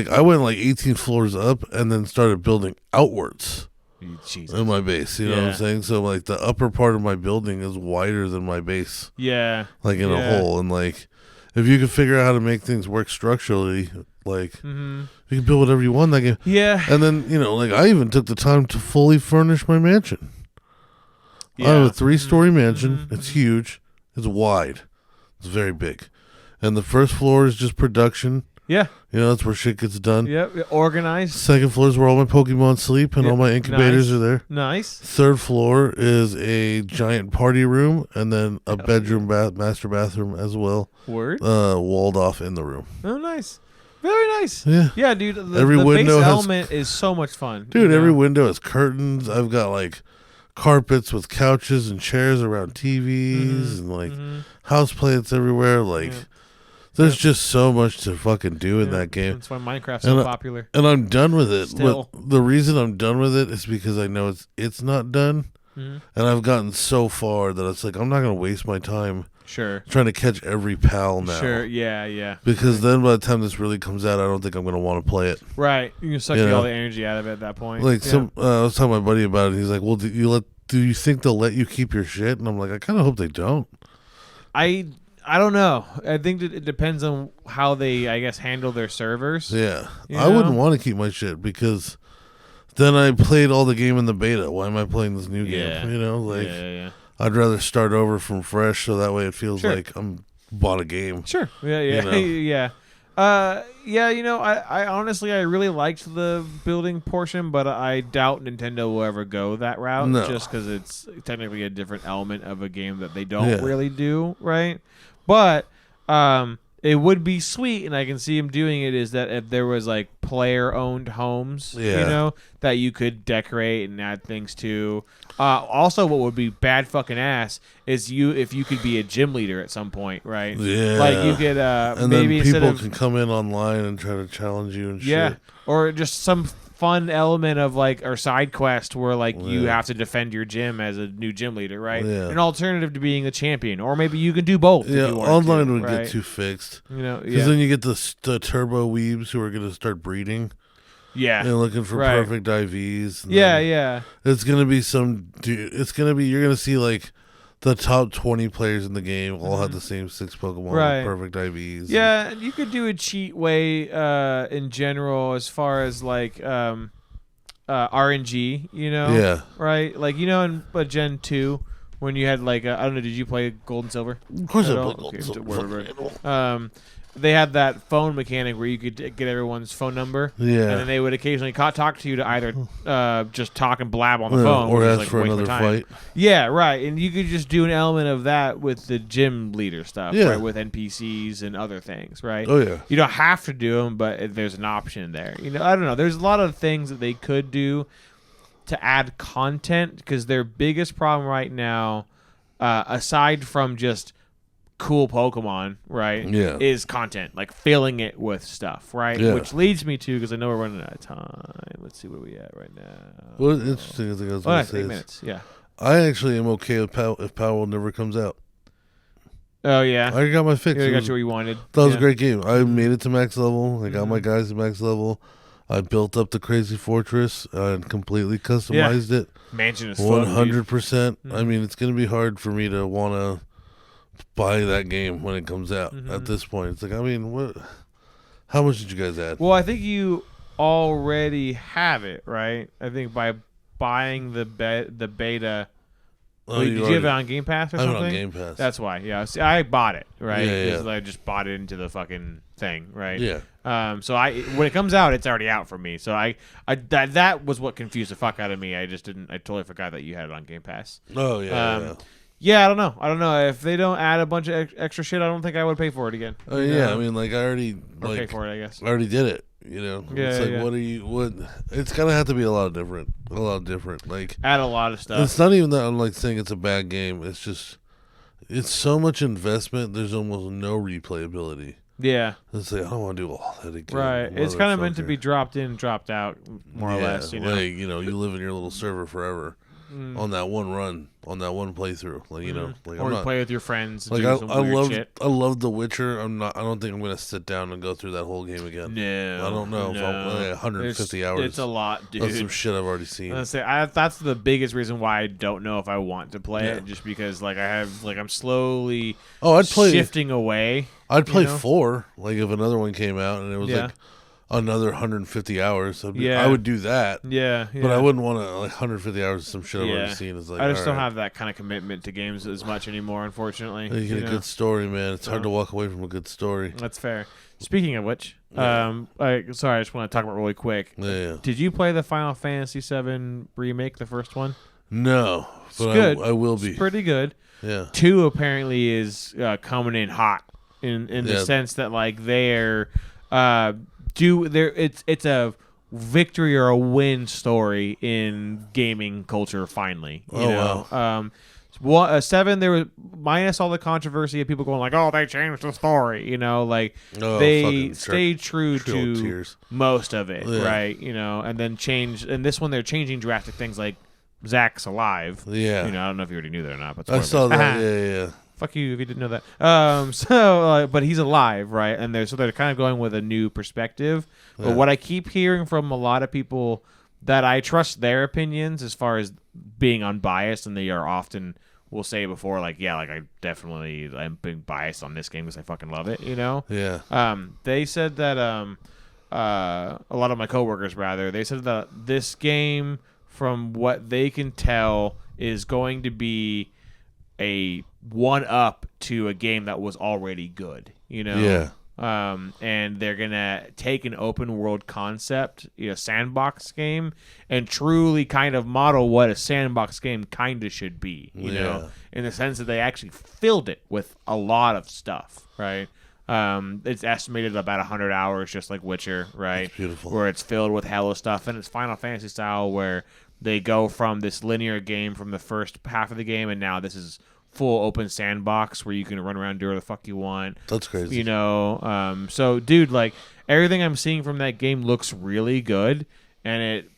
I went like 18 floors up and then started building outwards. Jesus. In my base, you know what I'm saying? So like the upper part of my building is wider than my base. Yeah. Like in a hole. And like if you can figure out how to make things work structurally, like you can build whatever you want in that game. Yeah. And then, you know, like I even took the time to fully furnish my mansion. I have a 3-story mansion. It's huge. It's wide. It's very big. And the first floor is just production. Yeah. You know, that's where shit gets done. Yep. Organized. Second floor is where all my Pokemon sleep and all my incubators are there. Nice. Third floor is a giant party room and then a bedroom, master bathroom as well. Word. Walled off in the room. Oh, nice. Very nice. Yeah, dude. Every the window base has, element is so much fun. Dude, every window has curtains. I've got like carpets with couches and chairs around TVs and like house plants everywhere. Like, there's just so much to fucking do in that game. That's why Minecraft's so popular. And I'm done with it. Still. The reason I'm done with it is because I know it's not done. And I've gotten so far that it's like I'm not going to waste my time trying to catch every pal now. Sure, yeah. Because then by the time this really comes out, I don't think I'm going to want to play it. Right. You can suck all the energy out of it at that point. Like I was talking to my buddy about it. He's like, well, do you think they'll let you keep your shit? And I'm like, I kind of hope they don't. I don't know. I think it depends on how they, I guess, handle their servers. Yeah. I wouldn't want to keep my shit because then I played all the game in the beta. Why am I playing this new game? You know, like I'd rather start over from fresh so that way it feels like I'm bought a game. Sure. Yeah. You know? You know, I honestly, I really liked the building portion, but I doubt Nintendo will ever go that route just because it's technically a different element of a game that they don't really do, right? But it would be sweet, and I can see him doing it, is that if there was like player-owned homes, you know, that you could decorate and add things to. Also, what would be bad fucking ass is if you could be a gym leader at some point, right? Yeah. Like you could and maybe then people can come in online and try to challenge you and shit. Or just some fun element of like or side quest where like you have to defend your gym as a new gym leader, right? An alternative to being a champion, or maybe you can do both. Yeah, if you online would get too fixed. You know, because then you get the turbo weebs who are going to start breeding. Yeah, and looking for perfect IVs. Yeah. It's gonna be you're gonna see like the top 20 players in the game all have the same 6 Pokemon with perfect IVs. Yeah, and you could do a cheat way in general as far as like RNG, you know? Yeah. Right? Like, you know, in Gen 2, when you had like, I don't know, did you play Gold and Silver? Of course I played Gold and Silver. They had that phone mechanic where you could get everyone's phone number. Yeah. And then they would occasionally talk to you to either just talk and blab on the phone. Or ask like for another fight. Yeah, right. And you could just do an element of that with the gym leader stuff, right? With NPCs and other things, right? Oh, yeah. You don't have to do them, but there's an option there. You know, I don't know. There's a lot of things that they could do to add content because their biggest problem right now, aside from just cool Pokemon, right? Yeah. Is content, like filling it with stuff, right? Yeah. Which leads me to, because I know we're running out of time. Let's see where we at right now. What's interesting is I was going to say 8 minutes. Yeah. I actually am okay with if Power World never comes out. Oh yeah. I got my fix. You got you where you wanted. That was a great game. I made it to max level. I got my guys to max level. I built up the crazy fortress and completely customized it. Mansion is 100%. I mean, it's going to be hard for me to want to buy that game when it comes out. At this point, it's like, I mean, what? How much did you guys add? Well, I think you already have it, right? I think by buying the beta. Did you have it on Game Pass or something? I have it on Game Pass. That's why. Yeah. See, I bought it, right? Yeah. I just bought it into the fucking thing, right? Yeah. So when it comes out, it's already out for me. So that was what confused the fuck out of me. I totally forgot that you had it on Game Pass. Oh yeah. Yeah, I don't know. If they don't add a bunch of extra shit, I don't think I would pay for it again. Oh yeah, I mean, like I already pay for it. I guess I already did it. You know, Yeah, it's like yeah. what it's gonna have to be a lot different. Like Add a lot of stuff. it's not even that I'm like saying it's a bad game. It's just it's so much investment. There's almost no replayability. Yeah. It's like I don't want to do all that again. Right. It's kind of meant to motherfucker. be dropped in, dropped out, more or less. You know. Like you live in your little server forever on that one run, on that one playthrough. Like like or I'm you not play with your friends. And like do some weird shit. I love The Witcher. I don't think I'm gonna sit down and go through that whole game again. No, I don't know if I'm like 150 hours. It's a lot, dude. That's some shit I've already seen. That's the biggest reason why I don't know if I want to play it, just because I'm slowly I'd play shifting away. I'd play 4 like if another one came out and it was Yeah. like another 150 hours. Yeah. I would do that. Yeah, But I wouldn't want to like 150 hours of some shit I've Yeah. already seen. It's like I just all don't right. have that kind of commitment to games as much anymore, unfortunately. You get a good story, man. It's hard to walk away from a good story. That's fair. Speaking of which, sorry, I just want to talk about really quick. Yeah. Did you play the Final Fantasy VII remake, the first one? No, but It's good. I will be. It's pretty good. Yeah. 2 apparently is coming in hot in the Yeah. sense that like they're it's a victory or a win story in gaming culture finally. You know? Wow. 7 there was minus all the controversy of people going like, oh, they changed the story, you know, like they fucking stayed true Trail of to Tears. most of it, Yeah. right? You know, and then and this one they're changing drastic things like Zach's alive. Yeah. You know, I don't know if you already knew that or not, but I saw that. Yeah. Fuck you if you didn't know that. But he's alive, right? And they're kind of going with a new perspective. Yeah. But what I keep hearing from a lot of people that I trust their opinions as far as being unbiased, and they are often will say before, like, yeah, like I'm being biased on this game because I fucking love it, you know? Yeah. They said that a lot of my coworkers they said that this game, from what they can tell, is going to be a one-up to a game that was already good, you know? Yeah. And they're going to take an open-world concept, sandbox game, and truly kind of model what a sandbox game kind of should be, you know? In the sense that they actually filled it with a lot of stuff, right? It's estimated about 100 hours, just like Witcher, right? That's beautiful. Where it's filled with hella stuff, and it's Final Fantasy style, where they go from this linear game from the first half of the game, and now this is full open sandbox where you can run around, do whatever the fuck you want. That's crazy. You know, so dude, like everything I'm seeing from that game looks really good, and it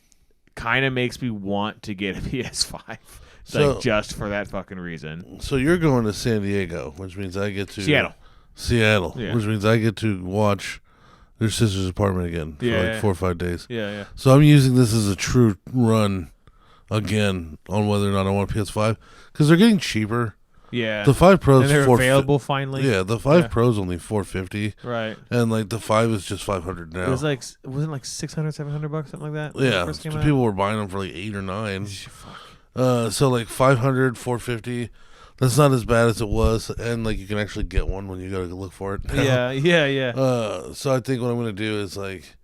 kind of makes me want to get a PS5, So- just for that fucking reason. So you're going to San Diego, which means I get to Seattle, yeah. Which means I get to watch their sister's apartment again for Yeah. like 4 or 5 days. Yeah. So I'm using this as a true run again on whether or not I want a PS5 because they're getting cheaper. Yeah. The 5 Pro and is they're $450. available finally. Yeah, the 5 Yeah. Pro is only $450, Right. and like the 5 is just $500 now. It was like wasn't it like $600, $700, something like that. when it yeah, first came so out? people were buying them for like 8 or 9. Fuck. So like 500, 450. That's not as bad as it was, and like you can actually get one when you go to look for it. now. Yeah. So I think what I'm gonna do is like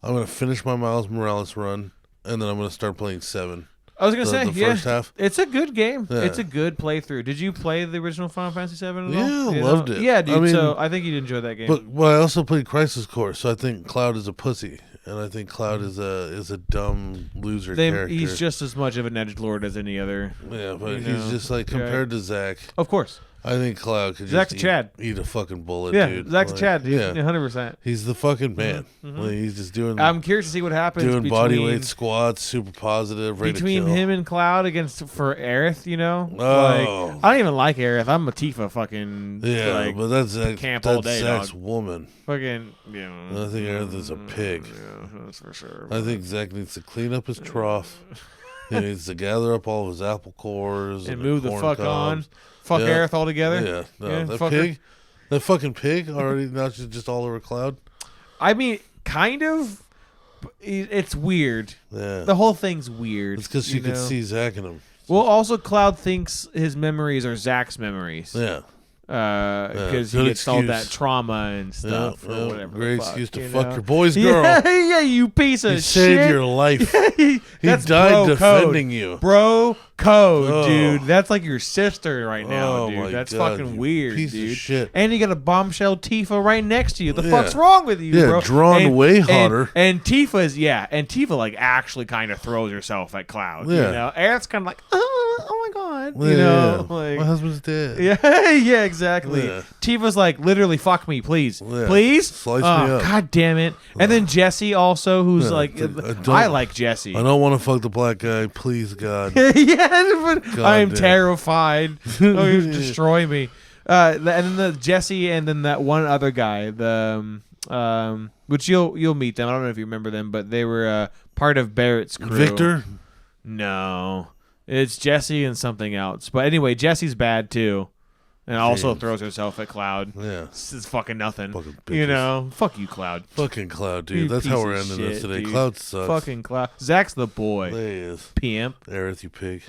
I'm gonna finish my Miles Morales run, and then I'm gonna start playing 7. I was gonna say, the first half. It's a good game. Yeah. It's a good playthrough. Did you play the original Final Fantasy VII at all? Yeah, You loved know? it. Yeah, dude. I mean, so I think you'd enjoy that game. But I also played Crisis Core, so I think Cloud is a pussy, and I think Cloud is a dumb loser character. He's just as much of an edgelord as any other. Yeah, but you he's know, just like compared to Zach. Of course. I think Cloud could Zach's just Chad. eat a fucking bullet, Yeah, dude. Zach's Like, Chad, dude. Yeah, 100%. he's the fucking man. Like, he's just doing I'm curious to see what happens doing between, bodyweight squats, super positive, ready between to kill. him and Cloud for Aerith, you know? Oh. Like, I don't even like Aerith. I'm a Tifa fucking But that's Zach, camp that's all day, Zach's dog. woman. Fucking, you know. I think Aerith is a pig. Yeah, that's for sure. I think Zach needs to clean up his trough. He needs to gather up all of his apple cores and move the corn fuck cobs. on. Fuck Yeah. Aerith altogether. Yeah, no, Yeah, that fuck her. pig, that fucking pig already now she's just all over Cloud. I mean, kind of. It's weird. Yeah, The whole thing's weird. it's because she you could know? see Zach in him. Well, also, Cloud thinks his memories are Zach's memories. Yeah, because he good gets all that excuse. trauma and stuff or whatever. Great the fuck, excuse to you fuck know? your boy's girl. Yeah, you piece of He shit. saved your life. He That's died bro defending code. you. Bro code, Oh. dude. That's like your sister right now, Oh dude. my That's God, fucking you weird, piece of dude. shit. And you got a bombshell Tifa right next to you. The Yeah. fuck's wrong with you, Yeah, bro? drawn way hotter. And Tifa's and Tifa like actually kind of throws herself at Cloud. Yeah. You know, Aerith's kind of like, oh my god, Yeah, you know, yeah. like My husband's dead. yeah, exactly. Yeah. Tifa's like, literally, fuck me, please, Yeah. please. Slice me Oh, up. God damn it. And then Jesse also, who's Yeah, like, don't- I like Jesse. I don't want to fuck the black guy. Please, God. Yeah, but I'm damn. terrified. Oh, he'll destroy me. And then the Jesse, and then that one other guy, the which you'll meet them. I don't know if you remember them, but they were part of Barrett's crew. Victor? No, it's Jesse and something else. But anyway, Jesse's bad too, and also James. throws herself at Cloud. Yeah. This is fucking nothing. Fucking You bitches. know, fuck you, Cloud. Fucking Cloud, You dude. That's how piece we're of ending this shit, today. dude. Cloud sucks. Fucking Cloud. Zach's the boy. There he is. Pimp. Aerith, you pig.